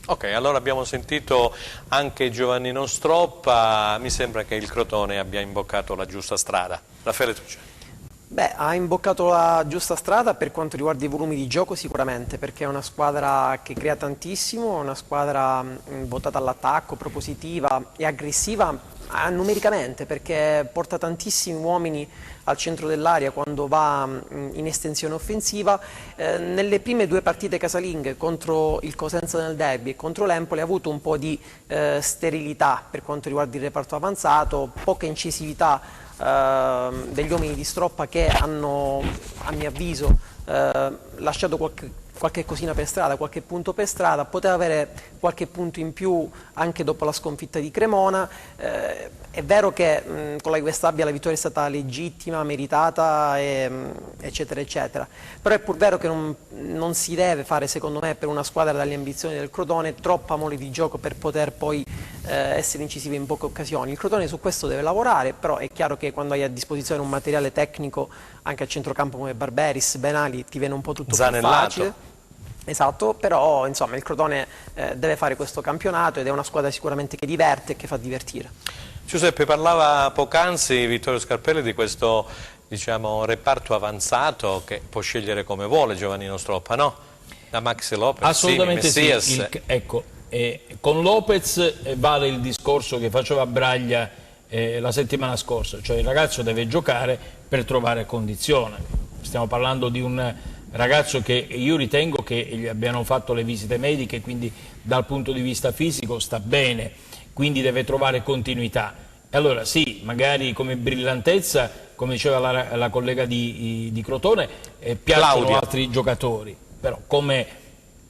Ok, allora abbiamo sentito anche Giovannino Stroppa, mi sembra che il Crotone abbia imboccato la giusta strada. Raffaele Tucci. Beh, ha imboccato la giusta strada per quanto riguarda i volumi di gioco sicuramente, perché è una squadra che crea tantissimo, una squadra votata all'attacco, propositiva e aggressiva numericamente, perché porta tantissimi uomini al centro dell'area quando va in estensione offensiva. Nelle prime due partite casalinghe contro il Cosenza nel derby e contro l'Empoli ha avuto un po' di sterilità per quanto riguarda il reparto avanzato, poca incisività degli uomini di Stroppa, che hanno, a mio avviso, lasciato qualche cosina per strada, qualche punto per strada. Poteva avere qualche punto in più anche dopo la sconfitta di Cremona. È vero che con la Juve Stabia la vittoria è stata legittima, meritata, eccetera eccetera, però è pur vero che non si deve fare, secondo me, per una squadra dalle ambizioni del Crotone, troppa mole di gioco per poter poi essere incisiva in poche occasioni. Il Crotone su questo deve lavorare, però è chiaro che quando hai a disposizione un materiale tecnico anche a centrocampo come Barberis, Benali, ti viene un po' tutto più facile. Esatto, però insomma il Crotone deve fare questo campionato ed è una squadra sicuramente che diverte e che fa divertire. Giuseppe, parlava poc'anzi Vittorio Scarpelli di questo, diciamo, reparto avanzato che può scegliere come vuole Giovannino Stroppa, no? Da Maxi Lopez, assolutamente sì. Ecco, con Lopez vale il discorso che faceva Braglia la settimana scorsa, cioè il ragazzo deve giocare per trovare condizione. Stiamo parlando di un ragazzo che io ritengo che gli abbiano fatto le visite mediche, quindi dal punto di vista fisico sta bene, quindi deve trovare continuità. E allora sì, magari come brillantezza, come diceva la collega di Crotone, piacciono altri giocatori, però come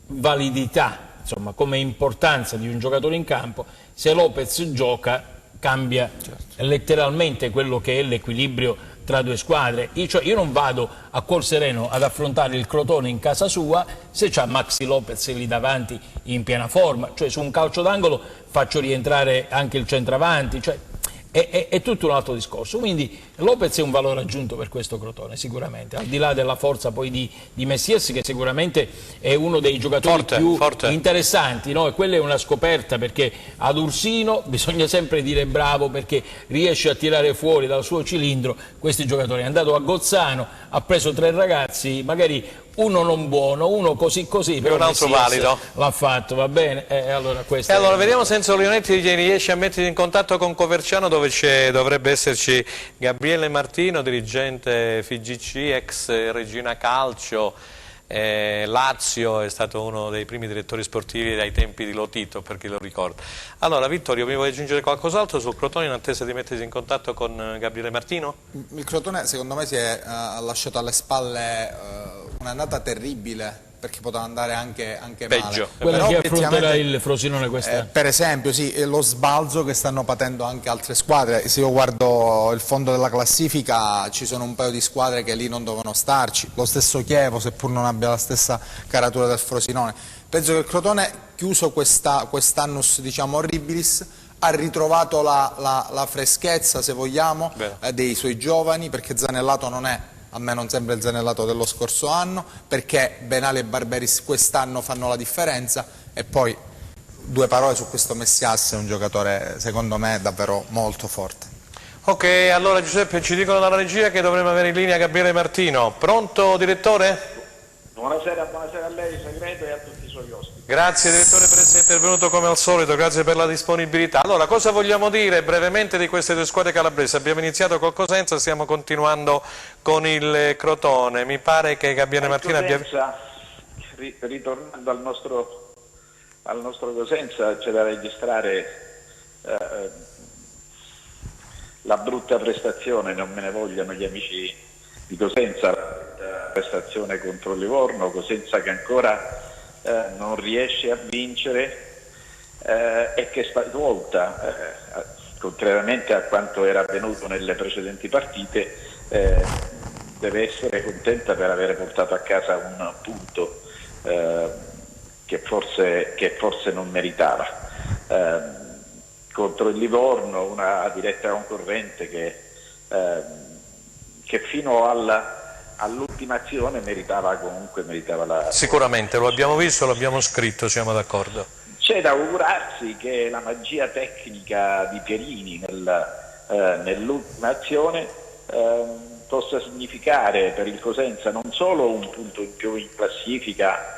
validità, insomma, come importanza di un giocatore in campo, se Lopez gioca cambia letteralmente quello che è l'equilibrio tra due squadre. Io non vado a cuor sereno ad affrontare il Crotone in casa sua se c'ha Maxi Lopez lì davanti in piena forma, cioè su un calcio d'angolo faccio rientrare anche il centravanti, cioè è tutto un altro discorso. Quindi Lopez è un valore aggiunto per questo Crotone sicuramente, al di là della forza poi di Messias, che sicuramente è uno dei giocatori più interessanti, no? E quella è una scoperta, perché ad Ursino bisogna sempre dire bravo, perché riesce a tirare fuori dal suo cilindro questi giocatori. È andato a Gozzano, ha preso 3 ragazzi, magari uno non buono, uno così, però un altro valido l'ha fatto, va bene? Allora vediamo se Enzo Leonetti riesce a mettersi in contatto con Coverciano, dove dovrebbe esserci Gabriele Martino, dirigente FIGC, ex Regina Calcio, Lazio, è stato uno dei primi direttori sportivi dai tempi di Lotito, per chi lo ricorda. Allora Vittorio, mi vuoi aggiungere qualcos'altro sul Crotone in attesa di mettersi in contatto con Gabriele Martino? Il Crotone secondo me si è lasciato alle spalle un'annata terribile, perché poteva andare anche peggio. Male. Quella che affronterà il Frosinone quest'anno. Per esempio, sì, lo sbalzo che stanno patendo anche altre squadre. Se io guardo il fondo della classifica, ci sono un paio di squadre che lì non dovevano starci. Lo stesso Chievo, seppur non abbia la stessa caratura del Frosinone. Penso che il Crotone, chiuso quest'annus, diciamo, horribilis, ha ritrovato la freschezza, se vogliamo, dei suoi giovani, perché Zanellato non è, a me non sembra il Zanellato dello scorso anno, perché Benali e Barberis quest'anno fanno la differenza. E poi 2 parole su questo Messias, è un giocatore secondo me davvero molto forte. Ok, allora Giuseppe, ci dicono dalla regia che dovremmo avere in linea Gabriele Martino. Pronto direttore? Buonasera a lei Segreto e a tutti i suoi ospiti. Grazie direttore per essere intervenuto come al solito, grazie per la disponibilità. Allora, cosa vogliamo dire brevemente di queste 2 squadre calabresi? Abbiamo iniziato col Cosenza, stiamo continuando con il Crotone. Mi pare che Gabriele Martino abbia... Ritornando al nostro Cosenza, c'è da registrare la brutta prestazione, non me ne vogliano gli amici di Cosenza, prestazione contro Livorno. Cosenza che ancora non riesce a vincere e che stavolta, contrariamente a quanto era avvenuto nelle precedenti partite, deve essere contenta per aver portato a casa un punto forse non meritava. Contro il Livorno una diretta concorrente che fino all'ultima azione meritava la... Sicuramente, lo abbiamo visto, lo abbiamo scritto, siamo d'accordo. C'è da augurarsi che la magia tecnica di Pierini nell'ultima azione possa significare per il Cosenza non solo un punto in più in classifica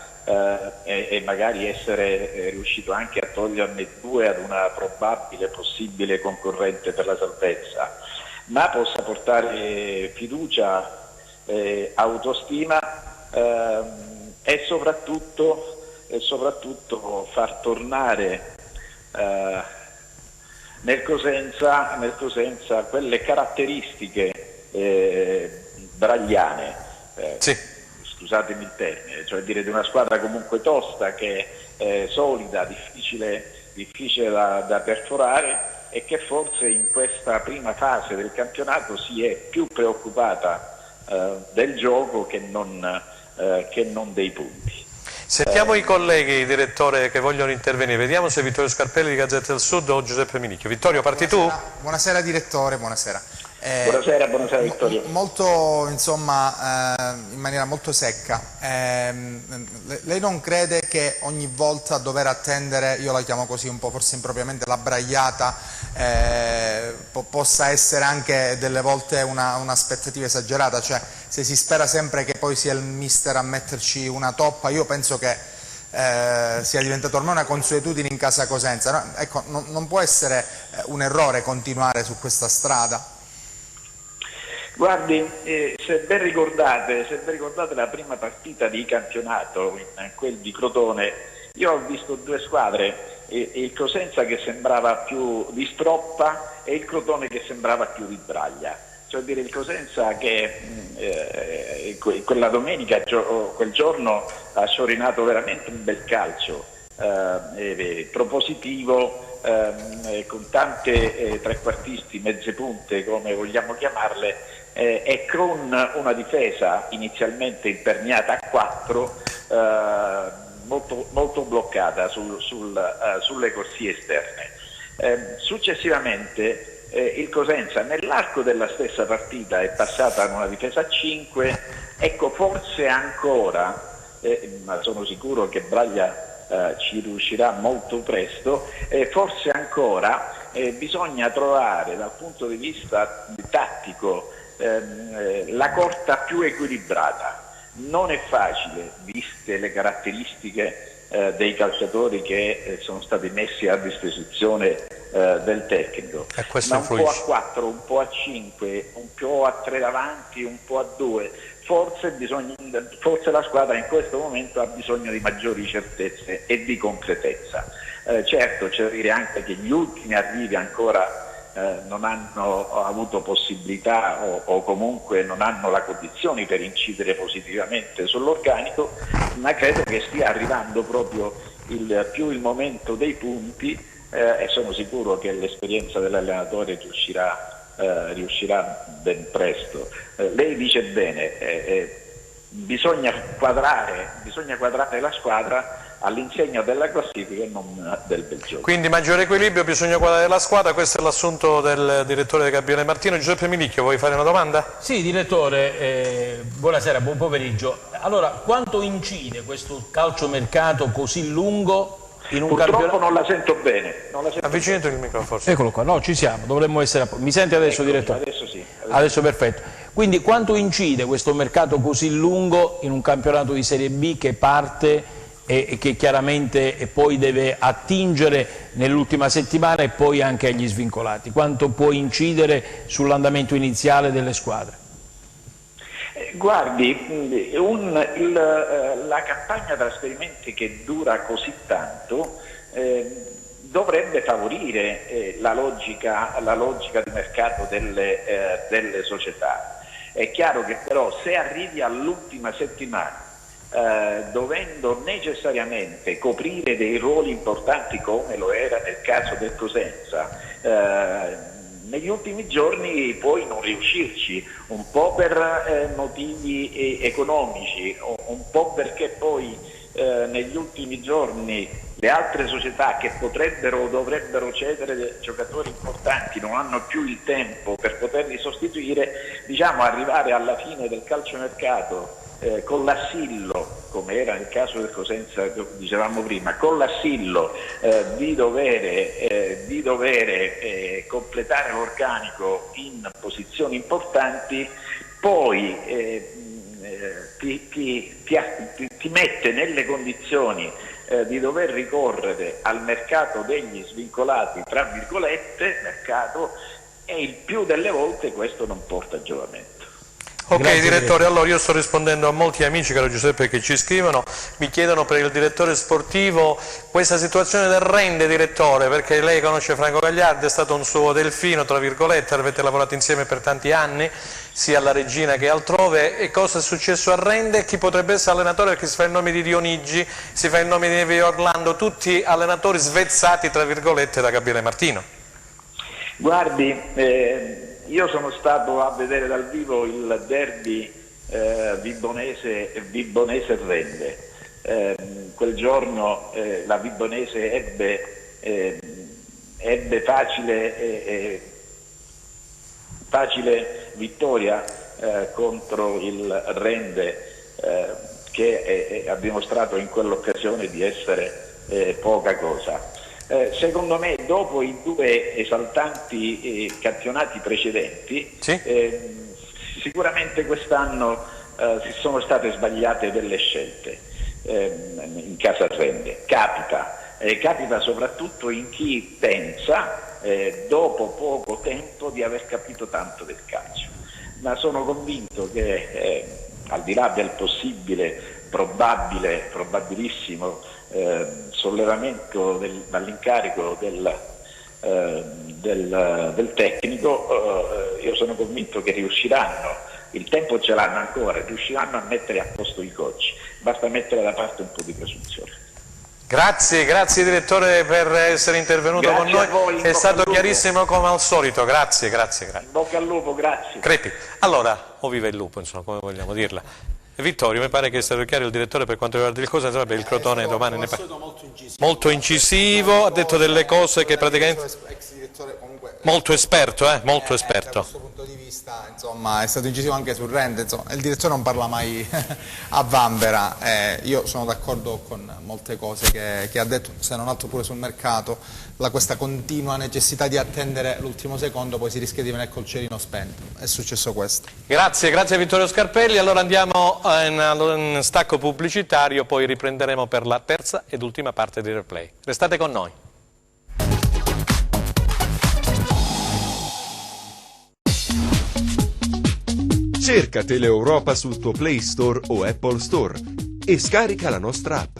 e magari essere riuscito anche a toglierne 2 ad una probabile possibile concorrente per la salvezza, ma possa portare fiducia, autostima e soprattutto far tornare nel Cosenza quelle caratteristiche bragliane, scusatemi il termine, cioè dire di una squadra comunque tosta, che è solida, difficile da perforare, e che forse in questa prima fase del campionato si è più preoccupata del gioco che non dei punti. Sentiamo i colleghi, direttore, che vogliono intervenire. Vediamo se Vittorio Scarpelli di Gazzetta del Sud o Giuseppe Minicchio. Vittorio, parti tu? Buonasera direttore, buonasera. Buonasera Vittorio. Molto, insomma, in maniera molto secca. Lei non crede che ogni volta dover attendere, io la chiamo così un po' forse impropriamente, la bragliata, possa essere anche delle volte un'aspettativa esagerata? Cioè, se si spera sempre che poi sia il mister a metterci una toppa, io penso che sia diventato ormai una consuetudine in casa Cosenza, no? Ecco, non può essere un errore continuare su questa strada. Guardi, se ben ricordate la prima partita di campionato, in quel di Crotone, io ho visto 2 squadre, il Cosenza che sembrava più di stroppa e il Crotone che sembrava più di braglia. Cioè dire, il Cosenza che quella domenica, quel giorno, ha sciorinato veramente un bel calcio, propositivo, con tante trequartisti, mezze punte, come vogliamo chiamarle, e con una difesa inizialmente imperniata a 4, molto bloccata sulle corsie esterne. Successivamente il Cosenza nell'arco della stessa partita è passata a una difesa a 5, ecco, forse ancora, ma sono sicuro che Braglia ci riuscirà molto presto, forse ancora bisogna trovare dal punto di vista tattico la corta più equilibrata. Non è facile, viste le caratteristiche dei calciatori che sono stati messi a disposizione del tecnico, ma un po' a 4, un po' a 5, un po' a 3 davanti, un po' a 2, forse la squadra in questo momento ha bisogno di maggiori certezze e di concretezza. Certo, c'è da dire anche che gli ultimi arrivi ancora non hanno avuto possibilità o comunque non hanno le condizioni per incidere positivamente sull'organico, ma credo che stia arrivando proprio il momento dei punti, e sono sicuro che l'esperienza dell'allenatore riuscirà ben presto. Lei dice bene, bisogna quadrare la squadra all'insegna della classifica e non del bel gioco. Quindi maggiore equilibrio, bisogna quadrare la squadra, questo è l'assunto del direttore Gabriele Martino. Giuseppe Minicchio, vuoi fare una domanda? Sì, direttore, buonasera, buon pomeriggio. Allora, quanto incide questo calciomercato così lungo in un Purtroppo campionato? non la sento bene. Avvicinate il microfono forse. Eccolo qua, no, ci siamo, dovremmo essere mi sente adesso, direttore? Adesso sì. Adesso perfetto. Quindi quanto incide questo mercato così lungo in un campionato di Serie B che parte e che chiaramente poi deve attingere nell'ultima settimana e poi anche agli svincolati? Quanto può incidere sull'andamento iniziale delle squadre? Guardi, la campagna trasferimenti che dura così tanto dovrebbe favorire la logica di mercato delle società. È chiaro che però se arrivi all'ultima settimana dovendo necessariamente coprire dei ruoli importanti come lo era nel caso del Cosenza, negli ultimi giorni puoi non riuscirci, un po' per motivi economici, un po' perché poi negli ultimi giorni le altre società che potrebbero o dovrebbero cedere giocatori importanti non hanno più il tempo per poterli sostituire, diciamo arrivare alla fine del calciomercato con l'assillo, come era nel caso del Cosenza, dicevamo prima, con l'assillo di dover completare l'organico in posizioni importanti, poi ti mette nelle condizioni di dover ricorrere al mercato degli svincolati, tra virgolette, mercato, e il più delle volte questo non porta a giovamento. Ok, Grazie, direttore, allora io sto rispondendo a molti amici, caro Giuseppe, che ci scrivono, mi chiedono per il direttore sportivo questa situazione del rende, direttore, perché lei conosce Franco Gagliardi, è stato un suo delfino, tra virgolette, avete lavorato insieme per tanti anni, sia alla Regina che altrove, e cosa è successo a Rende? Chi potrebbe essere allenatore? Perché si fa il nome di Dionigi, si fa il nome di Nevi Orlando, tutti allenatori svezzati, tra virgolette, da Gabriele Martino. Guardi, io sono stato a vedere dal vivo il derby Vibonese Rende. Quel giorno la Vibonese ebbe facile vittoria contro il Rende, che ha dimostrato in quell'occasione di essere poca cosa. Secondo me, dopo i due esaltanti campionati precedenti, sì? Sicuramente quest'anno si sono state sbagliate delle scelte in casa Rende. Capita soprattutto in chi pensa, dopo poco tempo, di aver capito tanto del calcio. Ma sono convinto che al di là del possibile, probabilissimo sollevamento dall'incarico del tecnico, io sono convinto che riusciranno, il tempo ce l'hanno ancora, riusciranno a mettere a posto i coach, basta mettere da parte un po' di presunzione. Grazie direttore per essere intervenuto con noi, voi, è stato chiarissimo come al solito, grazie. In bocca al lupo, grazie. Crepi, allora, o viva il lupo, insomma, come vogliamo dirla. Vittorio, mi pare che è stato chiaro il direttore per quanto riguarda il Cosenza, vabbè, il Crotone domani ne parla. Molto incisivo, ha detto delle cose che praticamente... Molto esperto, molto esperto. Da questo punto di vista, insomma, è stato incisivo anche sul Rende, insomma, il direttore non parla mai a vanvera, io sono d'accordo con molte cose che ha detto, se non altro pure sul mercato, questa continua necessità di attendere l'ultimo secondo, poi si rischia di venire col cerino spento, è successo questo. Grazie a Vittorio Scarpelli, allora andiamo in stacco pubblicitario, poi riprenderemo per la terza ed ultima parte di Replay. Restate con noi. Cerca Teleeuropa sul tuo Play Store o Apple Store e scarica la nostra app.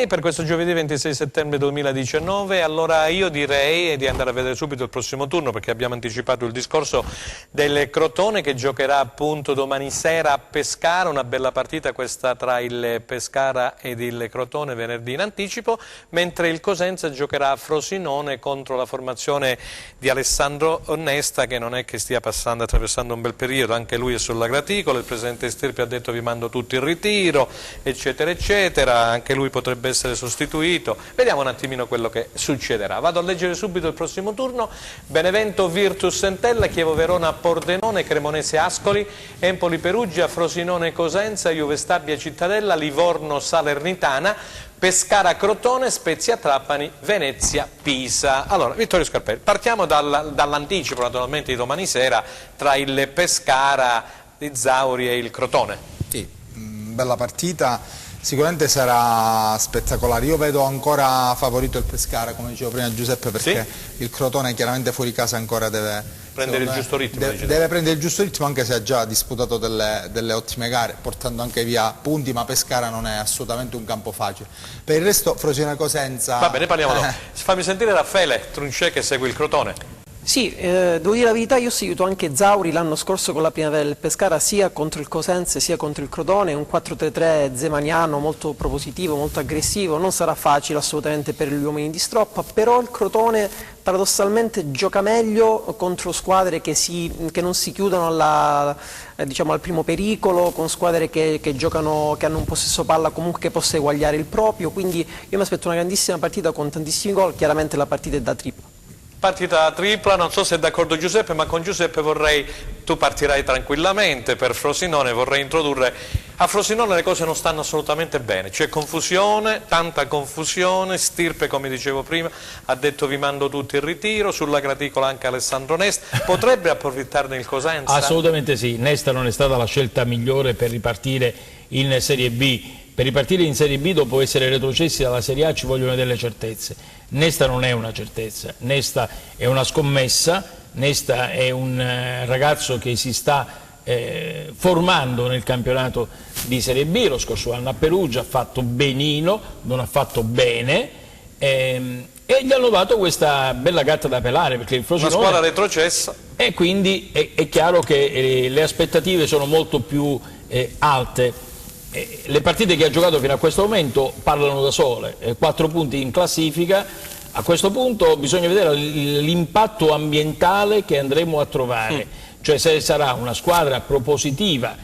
Per questo giovedì 26 settembre 2019, allora io direi di andare a vedere subito il prossimo turno, perché abbiamo anticipato il discorso del Crotone che giocherà appunto domani sera a Pescara, una bella partita questa tra il Pescara ed il Crotone venerdì in anticipo, mentre il Cosenza giocherà a Frosinone contro la formazione di Alessandro Nesta, che non è che stia attraversando un bel periodo, anche lui è sulla graticola, il presidente Stirpi ha detto vi mando tutti in ritiro, eccetera eccetera, anche lui potrebbe essere sostituito, vediamo un attimino quello che succederà. Vado a leggere subito il prossimo turno: Benevento Virtus Entella, Chievo Verona Pordenone, Cremonese Ascoli, Empoli Perugia, Frosinone Cosenza, Juve Stabia Cittadella, Livorno Salernitana, Pescara Crotone, Spezia Trapani, Venezia Pisa. Allora, Vittorio Scarpelli, partiamo dall'anticipo naturalmente di domani sera tra il Pescara di Zauri e il Crotone. Sì, bella partita. Sicuramente sarà spettacolare, io vedo ancora favorito il Pescara, come dicevo prima Giuseppe, perché sì? Il Crotone chiaramente fuori casa ancora deve prendere il giusto ritmo. Deve prendere il giusto ritmo, anche se ha già disputato delle ottime gare, portando anche via punti, ma Pescara non è assolutamente un campo facile. Per il resto Frosinone Cosenza... Va bene, parliamo dopo. Fammi sentire Raffaele Truncè che segue il Crotone. Sì, devo dire la verità, io ho seguito anche Zauri l'anno scorso con la Primavera del Pescara sia contro il Cosenza sia contro il Crotone, un 4-3-3 zemaniano molto propositivo, molto aggressivo, non sarà facile assolutamente per gli uomini di Stroppa, però il Crotone paradossalmente gioca meglio contro squadre che non si chiudono diciamo, al primo pericolo, con squadre che hanno un possesso palla comunque che possa eguagliare il proprio, quindi io mi aspetto una grandissima partita con tantissimi gol, chiaramente la partita è da tripla. Partita tripla, non so se è d'accordo Giuseppe, ma con Giuseppe tu partirai tranquillamente per Frosinone, vorrei introdurre, a Frosinone le cose non stanno assolutamente bene, c'è confusione, tanta confusione, Stirpe come dicevo prima ha detto vi mando tutti in ritiro, sulla graticola anche Alessandro Nesta, potrebbe approfittarne il Cosenza? Assolutamente sì, Nesta non è stata la scelta migliore per ripartire in Serie B. Per ripartire in Serie B dopo essere retrocessi dalla Serie A ci vogliono delle certezze. Nesta non è una certezza, Nesta è una scommessa, Nesta è un ragazzo che si sta formando nel campionato di Serie B, lo scorso anno a Perugia ha fatto benino, non ha fatto bene e gli hanno dato questa bella gatta da pelare perché il Frosinone, una squadra retrocessa, e quindi è chiaro che le aspettative sono molto più alte. Le partite che ha giocato fino a questo momento parlano da sole, 4 punti in classifica, a questo punto bisogna vedere l'impatto ambientale che andremo a trovare, cioè se sarà una squadra propositiva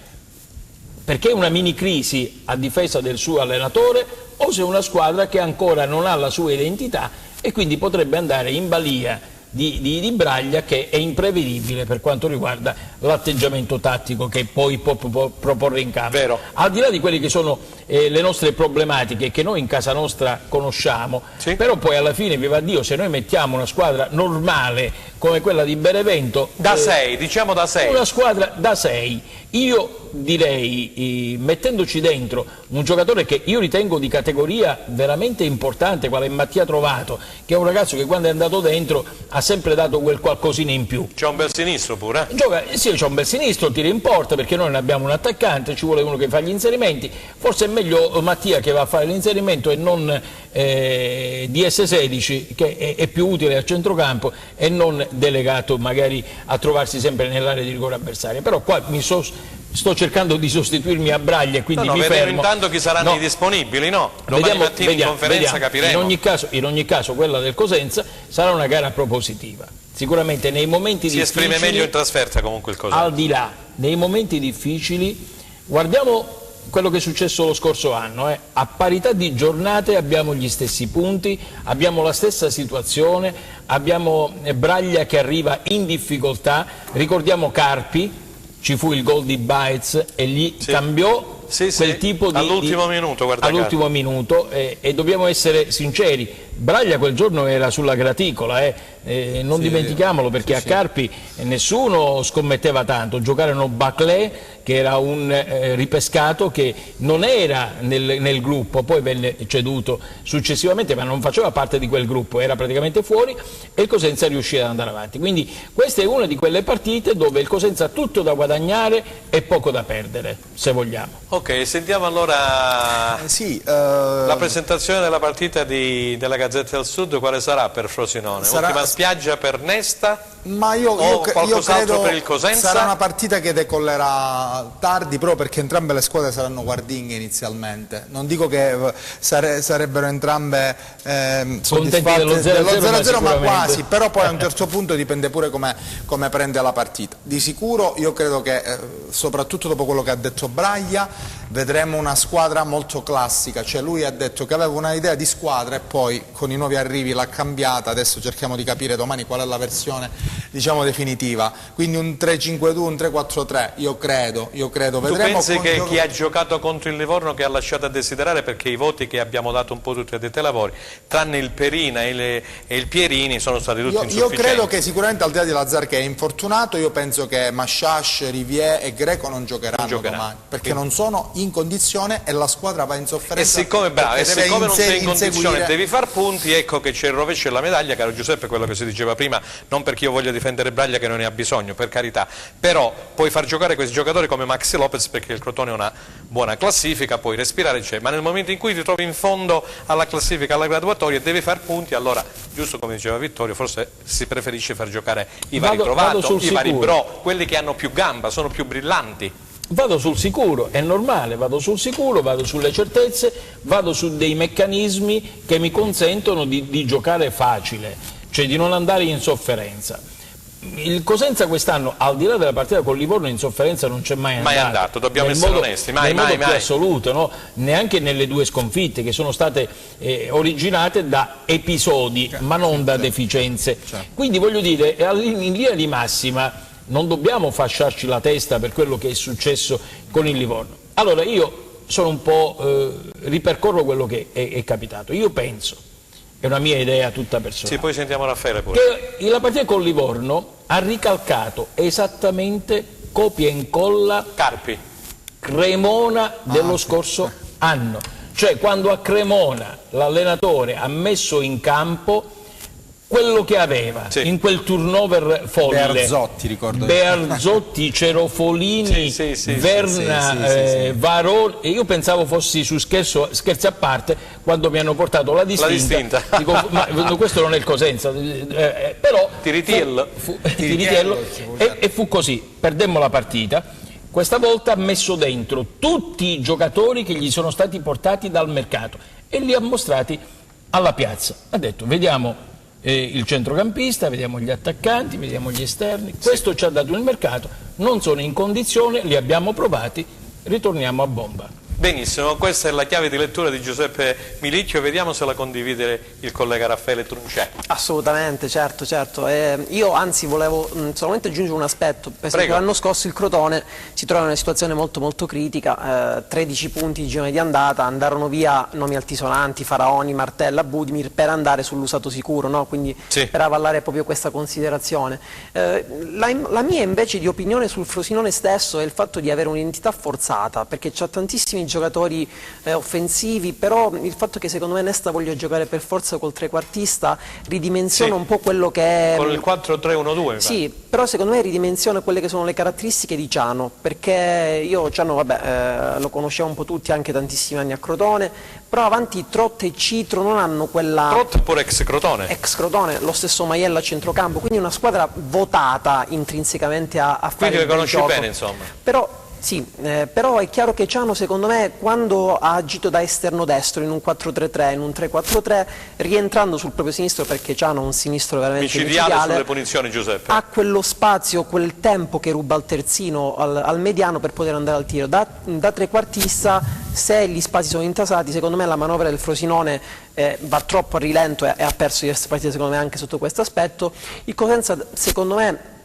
perché è una mini crisi a difesa del suo allenatore o se è una squadra che ancora non ha la sua identità e quindi potrebbe andare in balia di Braglia, che è imprevedibile per quanto riguarda l'atteggiamento tattico che poi può proporre in campo. Vero. Al di là di quelle che sono le nostre problematiche che noi in casa nostra conosciamo, sì, però poi alla fine, viva Dio, se noi mettiamo una squadra normale come quella di Benevento, da 6, diciamo da 6, una squadra da 6, io direi, mettendoci dentro un giocatore che io ritengo di categoria veramente importante, quale è Mattia Trovato, che è un ragazzo che quando è andato dentro ha sempre dato quel qualcosina in più. C'è un bel sinistro pure? Sì, c'è un bel sinistro, tira in porta perché noi non abbiamo un attaccante, ci vuole uno che fa gli inserimenti, forse è meglio Mattia che va a fare l'inserimento e non DS16 che è più utile a centrocampo e non delegato magari a trovarsi sempre nell'area di rigore avversaria, però qua sto cercando di sostituirmi a Braglia e quindi mi fermo. Intanto chi saranno i disponibili, no? Domani mattina in conferenza capiremo. In ogni caso quella del Cosenza sarà una gara propositiva. Sicuramente nei momenti difficili si esprime meglio in trasferta comunque il Cosenza. Al di là, nei momenti difficili, guardiamo quello che è successo lo scorso anno, a parità di giornate abbiamo gli stessi punti, abbiamo la stessa situazione, abbiamo Braglia che arriva in difficoltà, ricordiamo Carpi, ci fu il gol di Baez e lì cambiò quel tipo di... all'ultimo minuto, guarda caso. All'ultimo minuto e dobbiamo essere sinceri, Braglia quel giorno era sulla graticola, non dimentichiamolo perché a Carpi nessuno scommetteva tanto, giocarono Baclé che era un ripescato che non era nel gruppo, poi venne ceduto successivamente ma non faceva parte di quel gruppo, era praticamente fuori e il Cosenza riuscì ad andare avanti, quindi questa è una di quelle partite dove il Cosenza ha tutto da guadagnare e poco da perdere, se vogliamo. Ok, sentiamo allora la presentazione della partita della Gazzetta del Sud, quale sarà per Frosinone? Ultima spiaggia per Nesta? Ma io credo per il Cosenza? Sarà una partita che decollerà tardi proprio perché entrambe le squadre saranno guardinghe inizialmente, non dico che sarebbero entrambe soddisfatte dello 0-0 ma quasi, però poi a un certo punto dipende pure come prende la partita. Di sicuro io credo che soprattutto dopo quello che ha detto Braglia vedremo una squadra molto classica, cioè lui ha detto che aveva una idea di squadra e poi con i nuovi arrivi l'ha cambiata, adesso cerchiamo di capire domani qual è la versione diciamo definitiva, quindi un 3-5-2, un 3-4-3, io credo vedremo. Tu pensi che chi ha giocato contro il Livorno che ha lasciato a desiderare, perché i voti che abbiamo dato un po' tutti addetti ai lavori, tranne il Perina e il Pierini, sono stati tutti insufficienti? Io credo che sicuramente al di là di Lazzar che è infortunato, io penso che Masciasce, Rivier e Greco non giocheranno domani, perché non sono in condizione e la squadra va in sofferenza. E siccome non sei in condizione devi far punti, ecco che c'è il rovescio e la medaglia, caro Giuseppe, quello che si diceva prima, non perché io voglia difendere Braglia che non ne ha bisogno, per carità, però puoi far giocare questi giocatori come Maxi Lopez perché il Crotone ha una buona classifica, puoi respirare, ma nel momento in cui ti trovi in fondo alla classifica, alla graduatoria e devi far punti, allora, giusto come diceva Vittorio, forse si preferisce far giocare i vari Trovato, i vari Bro, quelli che hanno più gamba, sono più brillanti. Vado sul sicuro, è normale, vado sul sicuro, vado sulle certezze, vado su dei meccanismi che mi consentono di giocare facile, cioè di non andare in sofferenza. Il Cosenza quest'anno, al di là della partita con Livorno, in sofferenza non c'è mai andato. Dobbiamo essere onesti, mai, nel modo mai. più assoluto, no? Neanche nelle due sconfitte che sono state originate da episodi, ma non da deficienze. Quindi voglio dire, in linea di massima non dobbiamo fasciarci la testa per quello che è successo con il Livorno. Allora io sono un po', ripercorro quello che è capitato. Io penso, è una mia idea tutta personale, sì, poi sentiamo Raffaele pure, che la partita con Livorno ha ricalcato esattamente copia e incolla Carpi, Cremona dello scorso anno. Cioè quando a Cremona l'allenatore ha messo in campo quello che aveva in quel turnover folle. Berzotti, ricordo. Berzotti, Cerofolini, Verna, Varone. E io pensavo fossi su scherzi a parte quando mi hanno portato la distinta. Dico, ma questo non è il Cosenza. Però Tiritiello. E fu così. Perdemmo la partita. Questa volta ha messo dentro tutti i giocatori che gli sono stati portati dal mercato e li ha mostrati alla piazza. Ha detto, vediamo il centrocampista, vediamo gli attaccanti, vediamo gli esterni, questo ci ha dato il mercato, non sono in condizione, li abbiamo provati, ritorniamo a bomba. Benissimo, questa è la chiave di lettura di Giuseppe Milicchio, vediamo se la condivide il collega Raffaele Truncè. Assolutamente, certo. Io anzi volevo solamente aggiungere un aspetto. Per esempio l'anno scorso il Crotone si trova in una situazione molto critica, 13 punti di girone di andata, andarono via nomi altisonanti, Faraoni, Martella, Budimir per andare sull'usato sicuro, no? Quindi per avallare proprio questa considerazione. La mia invece di opinione sul Frosinone stesso è il fatto di avere un'identità forzata, perché c'ha tantissimi giocatori offensivi, però il fatto che secondo me Nesta voglia giocare per forza col trequartista ridimensiona un po' quello che è... Con il 4-3-1-2 sì, però secondo me ridimensiona quelle che sono le caratteristiche di Ciano, perché io Ciano lo conoscevo un po' tutti, anche tantissimi anni a Crotone, però avanti Trot e Citro non hanno quella... Trot pure ex Crotone. Ex Crotone, lo stesso Maiella a centrocampo, quindi una squadra votata intrinsecamente a fare quindi le conosci gioco. Bene, insomma. Però sì, però è chiaro che Ciano secondo me quando ha agito da esterno destro in un 4-3-3, in un 3-4-3, rientrando sul proprio sinistro, perché Ciano è un sinistro veramente micidiale, sulle punizioni, Giuseppe. Ha quello spazio, quel tempo che ruba al terzino, al mediano per poter andare al tiro. Da trequartista, se gli spazi sono intasati, secondo me la manovra del Frosinone va troppo a rilento e ha perso diverse partite secondo me anche sotto questo aspetto. Il Cosenza secondo me...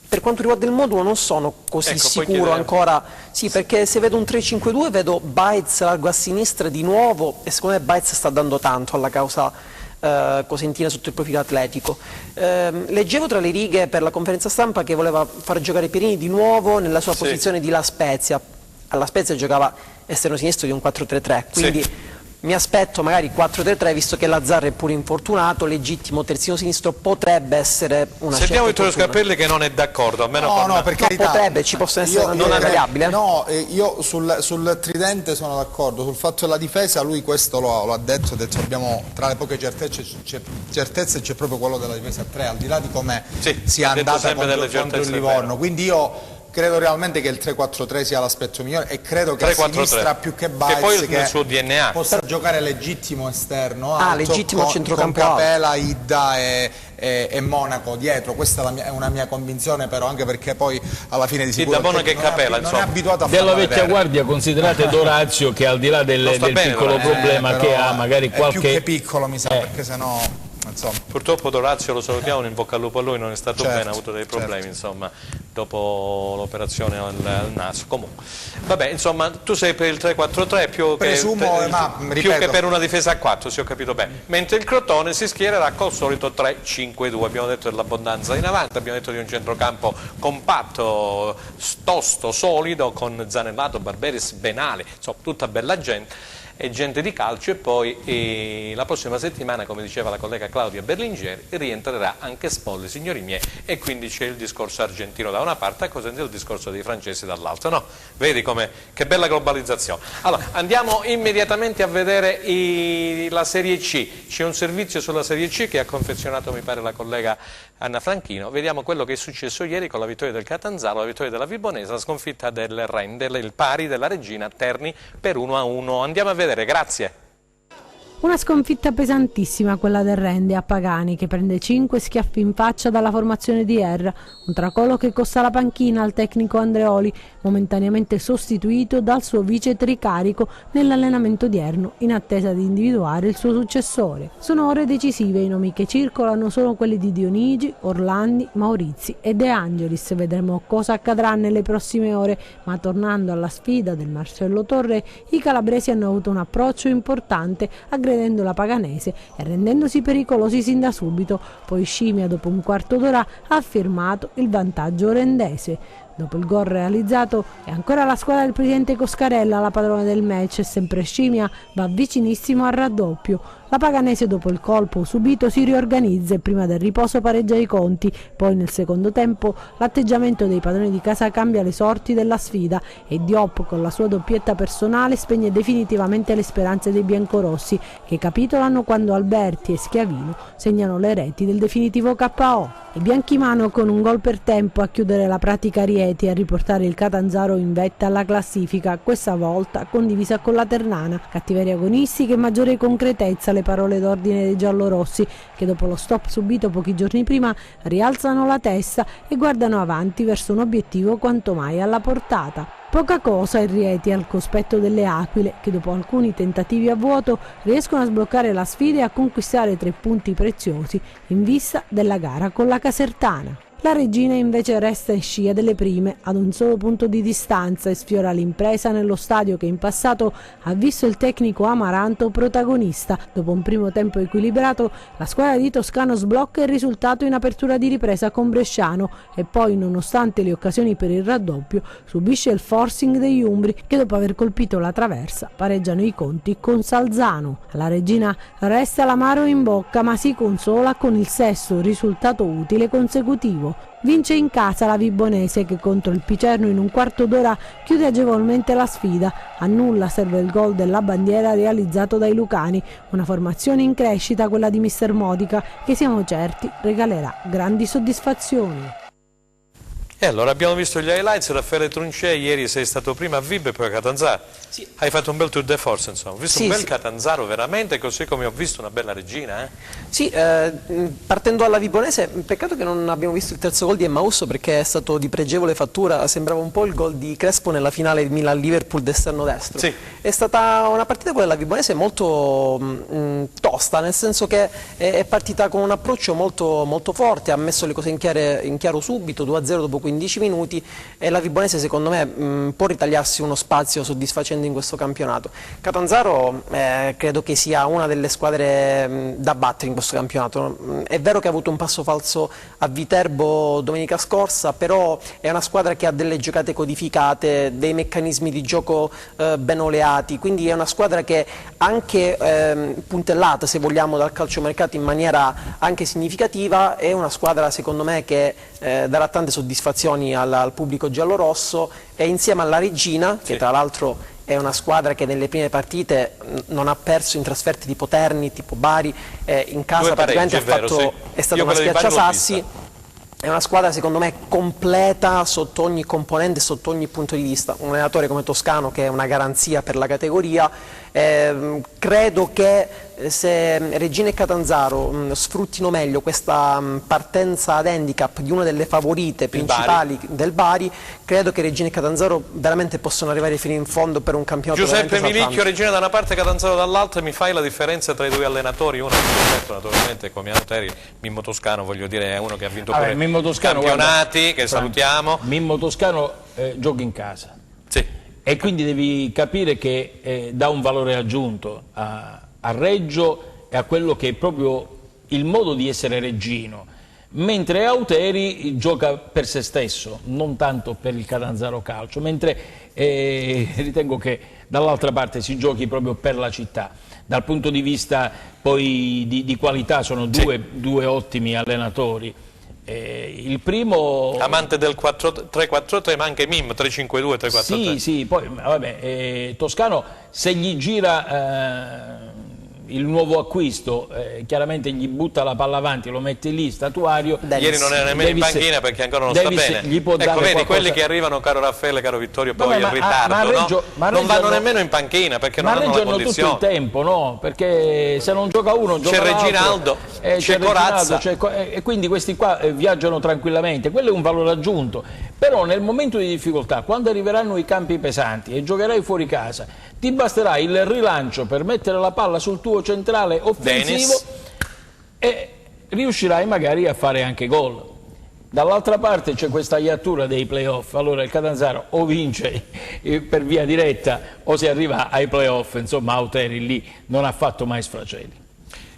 Per quanto riguarda il modulo non sono così sicuro ancora, sì, perché se vedo un 3-5-2 vedo Baez largo a sinistra di nuovo e secondo me Baez sta dando tanto alla causa cosentina sotto il profilo atletico. Leggevo tra le righe per la conferenza stampa che voleva far giocare Pierini di nuovo nella sua posizione di La Spezia. Alla Spezia giocava esterno sinistro di un 4-3-3, quindi... Mi aspetto magari 4-3-3, visto che Lazzarri è pure infortunato, legittimo terzino sinistro potrebbe essere una Sentiamo scelta Vittorio Scarpelli che non è d'accordo, almeno no, per carità. Potrebbe, ci possono essere una variabile. No, io sul tridente sono d'accordo, sul fatto della difesa lui questo lo ha detto abbiamo tra le poche certezze c'è proprio quello della difesa a 3, al di là di come sia andata contro il Livorno, quindi io credo realmente che il 3-4-3 sia l'aspetto migliore e credo che a sinistra più che Baez, che poi nel suo DNA possa giocare legittimo esterno, legittimo centrocampo con Capela, Idda e Monaco dietro. Questa è una mia convinzione, però anche perché poi alla fine di sicuro Monaco e Capela, non è abituato a della vecchia guardia, considerate Dorazio che al di là del piccolo problema che ha magari qualche... È più che piccolo mi sa, perché sennò... Insomma. Purtroppo Dorazio, lo salutiamo, in bocca al lupo a lui, non è stato bene, ha avuto dei problemi insomma, dopo l'operazione al naso. Comunque, vabbè, insomma, tu sei per il 3-4-3 più che per una difesa a 4, se ho capito bene, mentre il Crotone si schiererà col solito 3-5-2, abbiamo detto dell'abbondanza in avanti, abbiamo detto di un centrocampo compatto, tosto, solido, con Zanellato, Barberis, Benali, insomma, tutta bella gente. e gente di calcio, e poi la prossima settimana, come diceva la collega Claudia Berlingeri, rientrerà anche Spolli, signori miei, e quindi c'è il discorso argentino da una parte e il discorso dei francesi dall'altra. No, vedi che bella globalizzazione. Allora, andiamo immediatamente a vedere la Serie C. C'è un servizio sulla Serie C che ha confezionato, mi pare, la collega Anna Franchino. Vediamo quello che è successo ieri con la vittoria del Catanzaro, la vittoria della Vibonese, la sconfitta del Rendel, il pari della Regina Terni per 1-1. Andiamo a vedere, grazie. Una sconfitta pesantissima quella del Rende a Pagani, che prende 5 schiaffi in faccia dalla formazione di Erra, un tracollo che costa la panchina al tecnico Andreoli, momentaneamente sostituito dal suo vice tricarico nell'allenamento odierno, in attesa di individuare il suo successore. Sono ore decisive, i nomi che circolano sono quelli di Dionigi, Orlandi, Maurizi e De Angelis. Vedremo cosa accadrà nelle prossime ore, ma tornando alla sfida del Marcello Torre, i calabresi hanno avuto un approccio importante, aggredendo la Paganese e rendendosi pericolosi sin da subito. Poi Scimia, dopo un quarto d'ora, ha firmato il vantaggio rendese. Dopo il gol realizzato è ancora la squadra del presidente Coscarella la padrona del match, e sempre Scimia va vicinissimo al raddoppio. La Paganese, dopo il colpo subito, si riorganizza e prima del riposo pareggia i conti. Poi nel secondo tempo l'atteggiamento dei padroni di casa cambia le sorti della sfida e Diop, con la sua doppietta personale, spegne definitivamente le speranze dei biancorossi, che capitolano quando Alberti e Schiavino segnano le reti del definitivo KO. I bianchimano con un gol per tempo a chiudere la pratica Rieti e a riportare il Catanzaro in vetta alla classifica, questa volta condivisa con la Ternana. Cattiveria agonistica e maggiore concretezza, le parole d'ordine dei giallorossi, che dopo lo stop subito pochi giorni prima rialzano la testa e guardano avanti verso un obiettivo quanto mai alla portata. Poca cosa il Rieti al cospetto delle Aquile, che dopo alcuni tentativi a vuoto riescono a sbloccare la sfida e a conquistare 3 punti preziosi in vista della gara con la Casertana. La Regina invece resta in scia delle prime, ad un solo punto di distanza, e sfiora l'impresa nello stadio che in passato ha visto il tecnico Amaranto protagonista. Dopo un primo tempo equilibrato, la squadra di Toscano sblocca il risultato in apertura di ripresa con Bresciano e poi, nonostante le occasioni per il raddoppio, subisce il forcing degli umbri, che dopo aver colpito la traversa pareggiano i conti con Salzano. Alla Regina resta l'amaro in bocca, ma si consola con il 6° risultato utile consecutivo. Vince in casa la Vibonese, che contro il Picerno in un quarto d'ora chiude agevolmente la sfida. A nulla serve il gol della bandiera realizzato dai lucani, una formazione in crescita quella di mister Modica, che siamo certi regalerà grandi soddisfazioni. E allora abbiamo visto gli highlights. Raffaele Truncè, ieri sei stato prima a Vib e poi a Catanzaro. Sì. Hai fatto un bel tour de force, insomma. Ho visto un bel Catanzaro veramente, così come ho visto una bella Regina. Sì, partendo dalla Vibonese, peccato che non abbiamo visto il terzo gol di Emmausso, perché è stato di pregevole fattura, sembrava un po' il gol di Crespo nella finale di Milan-Liverpool d'esterno destro. Sì. È stata una partita quella della Vibonese molto tosta, nel senso che è partita con un approccio molto forte, ha messo le cose in chiaro subito, 2-0 dopo 15 minuti, e la Vibonese secondo me può ritagliarsi uno spazio soddisfacente in questo campionato. Catanzaro credo che sia una delle squadre da battere in questo campionato. È vero che ha avuto un passo falso a Viterbo domenica scorsa, però è una squadra che ha delle giocate codificate, dei meccanismi di gioco ben oleati, quindi è una squadra che anche puntellata, se vogliamo, dal calciomercato in maniera anche significativa, è una squadra secondo me che darà tante soddisfazioni al pubblico giallorosso, e insieme alla Regina, che tra l'altro è una squadra che nelle prime partite non ha perso in trasferte tipo Terni, tipo Bari, in casa praticamente è stata una schiacciasassi. È una squadra secondo me completa sotto ogni componente e sotto ogni punto di vista. Un allenatore come Toscano, che è una garanzia per la categoria. Credo che se Regina e Catanzaro sfruttino meglio questa partenza ad handicap di una delle favorite principali del Bari, credo che Regina e Catanzaro veramente possono arrivare fino in fondo per un campionato. Giuseppe Milicchio, Regina da una parte e Catanzaro dall'altra, mi fai la differenza tra i due allenatori? Uno naturalmente come Anoteri, Mimmo Toscano, voglio dire, è uno che ha vinto pure Mimmo Toscano, campionati, guarda, che salutiamo. Mimmo Toscano gioca in casa. Sì. E quindi devi capire che dà un valore aggiunto a Reggio e a quello che è proprio il modo di essere reggino, mentre Auteri gioca per se stesso, non tanto per il Catanzaro Calcio, mentre e ritengo che dall'altra parte si giochi proprio per la città. Dal punto di vista poi di qualità sono due ottimi allenatori. Il primo... Amante del 3-4-3, ma anche Mim, 3-5-2, 3-4-3. Sì, poi vabbè, Toscano, se gli gira il nuovo acquisto, chiaramente gli butta la palla avanti, lo mette lì, statuario. Ieri non era nemmeno in panchina perché ancora non sta bene. Ecco, vedi, quelli che arrivano, caro Raffaele, caro Vittorio, poi in ritardo, non vanno nemmeno in panchina perché non hanno la condizione. Tutto il tempo, no? Perché se non gioca uno, gioca l'altro. C'è Reginaldo, c'è Corazza. E quindi questi qua viaggiano tranquillamente, quello è un valore aggiunto. Però nel momento di difficoltà, quando arriveranno i campi pesanti e giocherai fuori casa, ti basterà il rilancio per mettere la palla sul tuo centrale offensivo e riuscirai magari a fare anche gol. Dall'altra parte c'è questa iattura dei playoff, allora il Catanzaro o vince per via diretta o si arriva ai playoff, insomma Auteri lì non ha fatto mai sfracelli.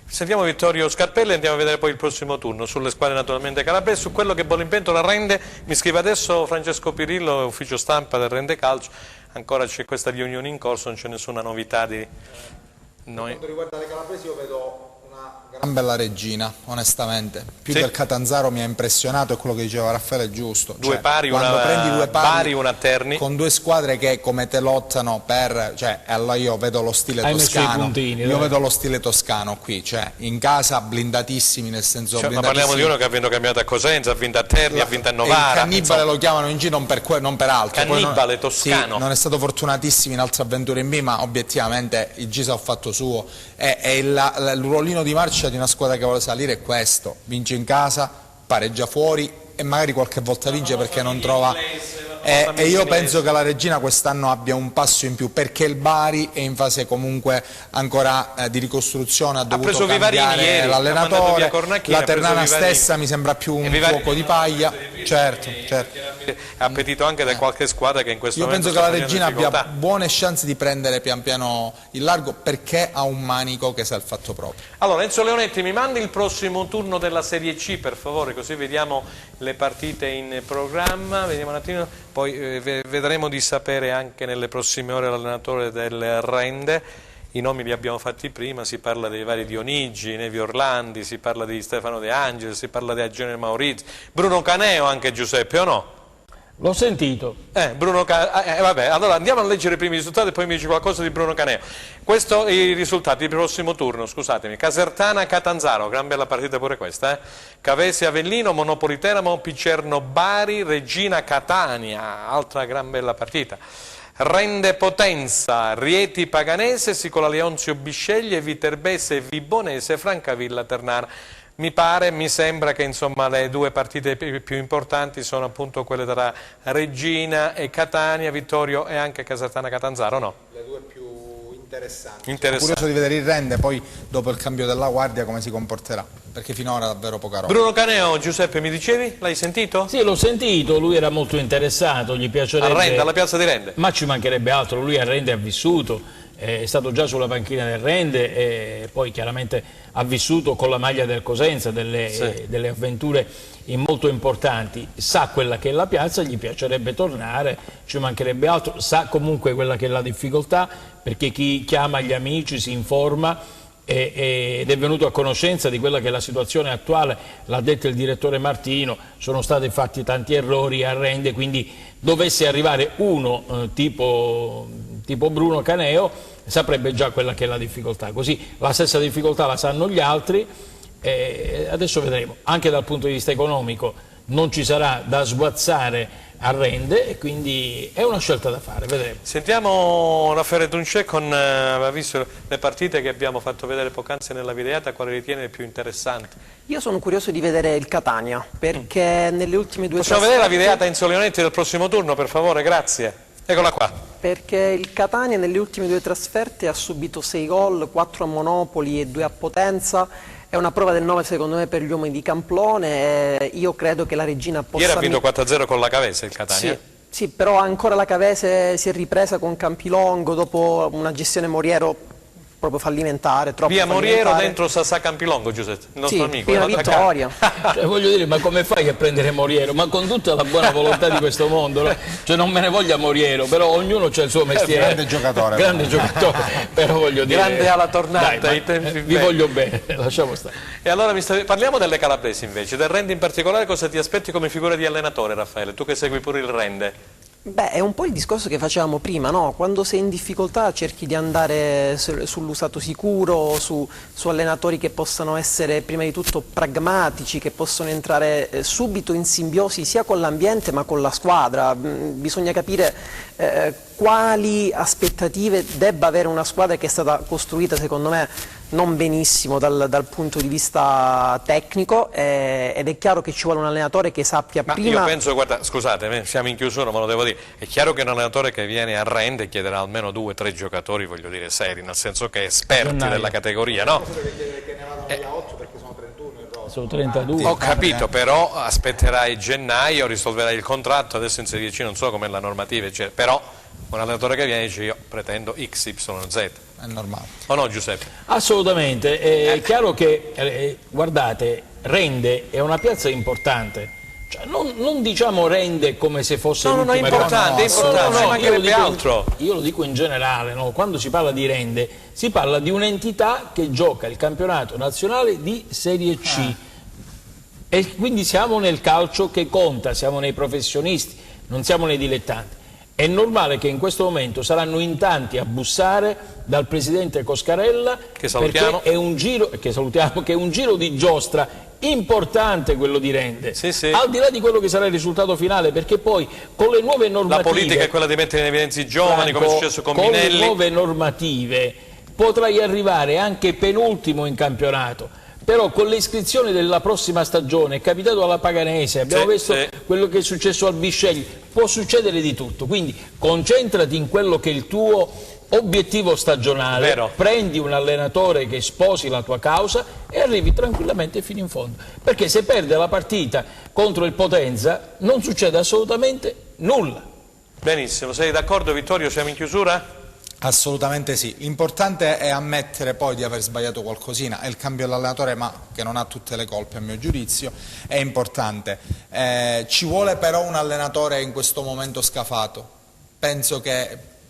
Sentiamo Vittorio Scarpelli e andiamo a vedere poi il prossimo turno sulle squadre naturalmente calabresi. Su quello che Buonimpentola rende mi scrive adesso Francesco Pirillo, ufficio stampa del Rende Calcio. Ancora c'è questa riunione in corso, non c'è nessuna novità di noi. Per quanto riguarda le calabresi io vedo una gran bella regina, onestamente. Più del Catanzaro mi ha impressionato, è quello che diceva Raffaele, è giusto. Due pari, una Terni. Con due squadre che come te lottano per... Cioè, allora io vedo lo stile toscano. Puntini, io vedo lo stile toscano qui, cioè in casa blindatissimi, nel senso... Cioè, ma parliamo di uno che ha vinto campionato a Cosenza, ha vinto a Terni, ha vinto a Novara. Il cannibale lo chiamano in giro non per altro. Cannibale toscano. Sì, non è stato fortunatissimo in altre avventure in B, ma obiettivamente il Gisa ha fatto suo. E il ruolino di marcia di una squadra che vuole salire è questo: vince in casa, pareggia fuori e magari qualche volta vince perché non trova... E io penso che la Regina quest'anno abbia un passo in più, perché il Bari è in fase comunque ancora di ricostruzione, ha dovuto cambiare l'allenatore, la Ternana stessa mi sembra più un fuoco di paglia. Certo. Appetito anche da qualche squadra che in questo momento... Io penso che la Regina abbia buone chance di prendere pian piano il largo, perché ha un manico che sa il fatto proprio. Allora Enzo Leonetti, mi mandi il prossimo turno della Serie C per favore, così vediamo le partite in programma, vediamo un attimo, poi vedremo di sapere anche nelle prossime ore l'allenatore del Rende. I nomi li abbiamo fatti prima, si parla dei vari Dionigi, Nevi Orlandi, si parla di Stefano De Angelis, si parla di Agene Maurizio, Bruno Caneo anche, Giuseppe, o no? L'ho sentito. Vabbè, allora andiamo a leggere i primi risultati e poi mi dici qualcosa di Bruno Caneo. Questo i risultati del prossimo turno, scusatemi. Casertana Catanzaro, gran bella partita pure questa, Cavesi Avellino, Monopoli Teramo, Picerno Bari, Regina Catania, altra gran bella partita. Rende Potenza, Rieti Paganese, Sicola Leonzio Bisceglie, Viterbese Vibonese, Francavilla Ternana. Mi sembra che insomma le due partite più importanti sono appunto quelle tra Regina e Catania, Vittorio, e anche Casertana Catanzaro, no? Le due più interessanti. Sono curioso di vedere il Rende poi dopo il cambio della guardia come si comporterà, perché finora davvero poca roba. Bruno Caneo, Giuseppe, mi dicevi? L'hai sentito? Sì, l'ho sentito, lui era molto interessato, gli piacerebbe... A Rende, alla piazza di Rende? Ma ci mancherebbe altro, lui a Rende ha vissuto, è stato già sulla panchina del Rende e poi chiaramente ha vissuto con la maglia del Cosenza delle avventure molto importanti, sa quella che è la piazza, gli piacerebbe tornare, ci mancherebbe altro, sa comunque quella che è la difficoltà, perché chi chiama gli amici si informa ed è venuto a conoscenza di quella che è la situazione attuale, l'ha detto il direttore Martino, sono stati fatti tanti errori a Rende, quindi dovesse arrivare uno tipo Bruno Caneo saprebbe già quella che è la difficoltà, così la stessa difficoltà la sanno gli altri e adesso vedremo, anche dal punto di vista economico non ci sarà da sguazzare a Rende e quindi è una scelta da fare, vedremo. Sentiamo Raffaele Tuncè con, aveva visto le partite che abbiamo fatto vedere poc'anzi nella videata, quale ritiene le più interessanti? Io sono curioso di vedere il Catania, perché nelle ultime due Possiamo vedere la videata Enzo Leonetti del prossimo turno, per favore, grazie. Eccola qua. Perché il Catania nelle ultime due trasferte ha subito 6 gol, 4 a Monopoli e 2 a Potenza. È una prova del 9 secondo me per gli uomini di Camplone e io credo che la Regina possa... Ieri ha vinto 4-0 con la Cavese il Catania. Sì, però ancora la Cavese si è ripresa con Campilongo dopo una gestione Moriero proprio fallimentare, troppo via Moriero fallimentare. dentro Sasà Campilongo, Giuseppe, il nostro amico. Prima vittoria. Cioè, voglio dire, ma come fai a prendere Moriero? Ma con tutta la buona volontà di questo mondo, no? Cioè non me ne voglia Moriero, però ognuno c'ha il suo mestiere. Grande giocatore. Grande giocatore, però voglio dire... Grande alla tornata, dai, ai tempi vi voglio bene, lasciamo stare. E allora parliamo delle calabresi invece, del Rende in particolare, cosa ti aspetti come figura di allenatore, Raffaele? Tu che segui pure il Rende. Beh, è un po' il discorso che facevamo prima, no? Quando sei in difficoltà cerchi di andare sull'usato sicuro, su allenatori che possano essere prima di tutto pragmatici, che possono entrare subito in simbiosi sia con l'ambiente ma con la squadra. Bisogna capire quali aspettative debba avere una squadra che è stata costruita, secondo me, non benissimo dal punto di vista tecnico, ed è chiaro che ci vuole un allenatore che sappia prima... Io penso, guarda, scusate, siamo in chiusura, ma lo devo dire, è chiaro che un allenatore che viene a Rende chiederà almeno 2 o 3 giocatori, voglio dire, seri, nel senso che esperti della categoria, no? Sono 32. Ho capito, però aspetterai gennaio, risolverai il contratto, adesso in Serie C non so com'è la normativa, eccetera. Però un allenatore che viene dice io pretendo X, Y, Z. È normale. O no, Giuseppe? Assolutamente, è chiaro che, guardate, Rende è una piazza importante. Cioè, non diciamo Rende come se fosse l'ultima è importante, è importante, no, mancherebbe altro. Io lo dico in generale, no? Quando si parla di Rende si parla di un'entità che gioca il campionato nazionale di Serie C e quindi siamo nel calcio che conta, siamo nei professionisti, non siamo nei dilettanti. È normale che in questo momento saranno in tanti a bussare dal presidente Coscarella, che salutiamo, perché è un giro, che salutiamo, che è un giro di giostra importante quello di Rende, al di là di quello che sarà il risultato finale, perché poi con le nuove normative... La politica è quella di mettere in evidenza i giovani, come è successo con Minelli. Con le nuove normative potrai arrivare anche penultimo in campionato, però con le iscrizioni della prossima stagione è capitato alla Paganese, abbiamo visto quello che è successo al Bisceglie, può succedere di tutto, quindi concentrati in quello che è il tuo obiettivo stagionale, prendi un allenatore che sposi la tua causa e arrivi tranquillamente fino in fondo, perché se perde la partita contro il Potenza non succede assolutamente nulla. Benissimo, sei d'accordo Vittorio, siamo in chiusura? Assolutamente sì, l'importante è ammettere poi di aver sbagliato qualcosina, è il cambio dell'allenatore ma che non ha tutte le colpe a mio giudizio, è importante, ci vuole però un allenatore in questo momento scafato,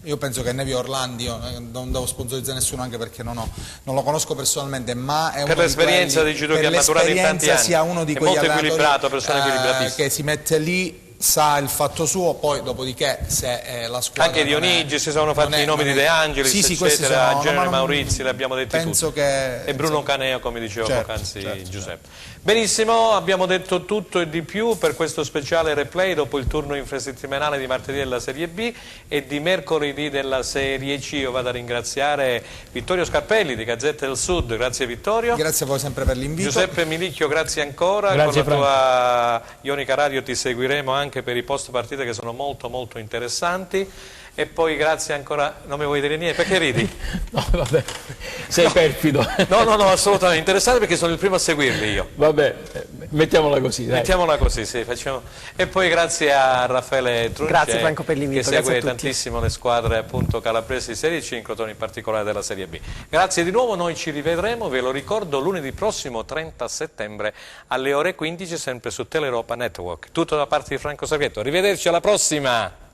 io penso che Nevio Orlandi, io non devo sponsorizzare nessuno anche perché non lo conosco personalmente, ma è per l'esperienza di judo che ha maturato in tanti anni, sia uno di è quegli molto equilibrato, allenatori che si mette lì, sa il fatto suo, poi dopodiché se la squadra... Anche Dionigi, si sono fatti i nomi di De Angelis, eccetera, Genere Maurizi, li abbiamo detti tutti. E Bruno Caneo, come diceva poc'anzi Giuseppe. Benissimo, abbiamo detto tutto e di più per questo speciale replay dopo il turno infrasettimanale di martedì della Serie B e di mercoledì della Serie C. Io vado a ringraziare Vittorio Scarpelli di Gazzetta del Sud, grazie Vittorio. Grazie a voi sempre per l'invito. Giuseppe Milicchio, grazie ancora. Grazie, con la tua Ionica Radio ti seguiremo anche per i post partite che sono molto molto interessanti. E poi grazie ancora, non mi vuoi dire niente, perché ridi? No, vabbè, sei perfido. No, assolutamente, interessante perché sono il primo a seguirli io. Vabbè, mettiamola così, dai. Mettiamola così, sì, facciamo. E poi grazie a Raffaele Trunce, grazie Franco per l'invito, che segue tantissimo le squadre appunto calabresi Serie C, in Crotone in particolare della Serie B. Grazie di nuovo, noi ci rivedremo, ve lo ricordo, lunedì prossimo 30 settembre alle ore 15, sempre su Teleuropa Network. Tutto da parte di Franco Sarghetto, arrivederci alla prossima!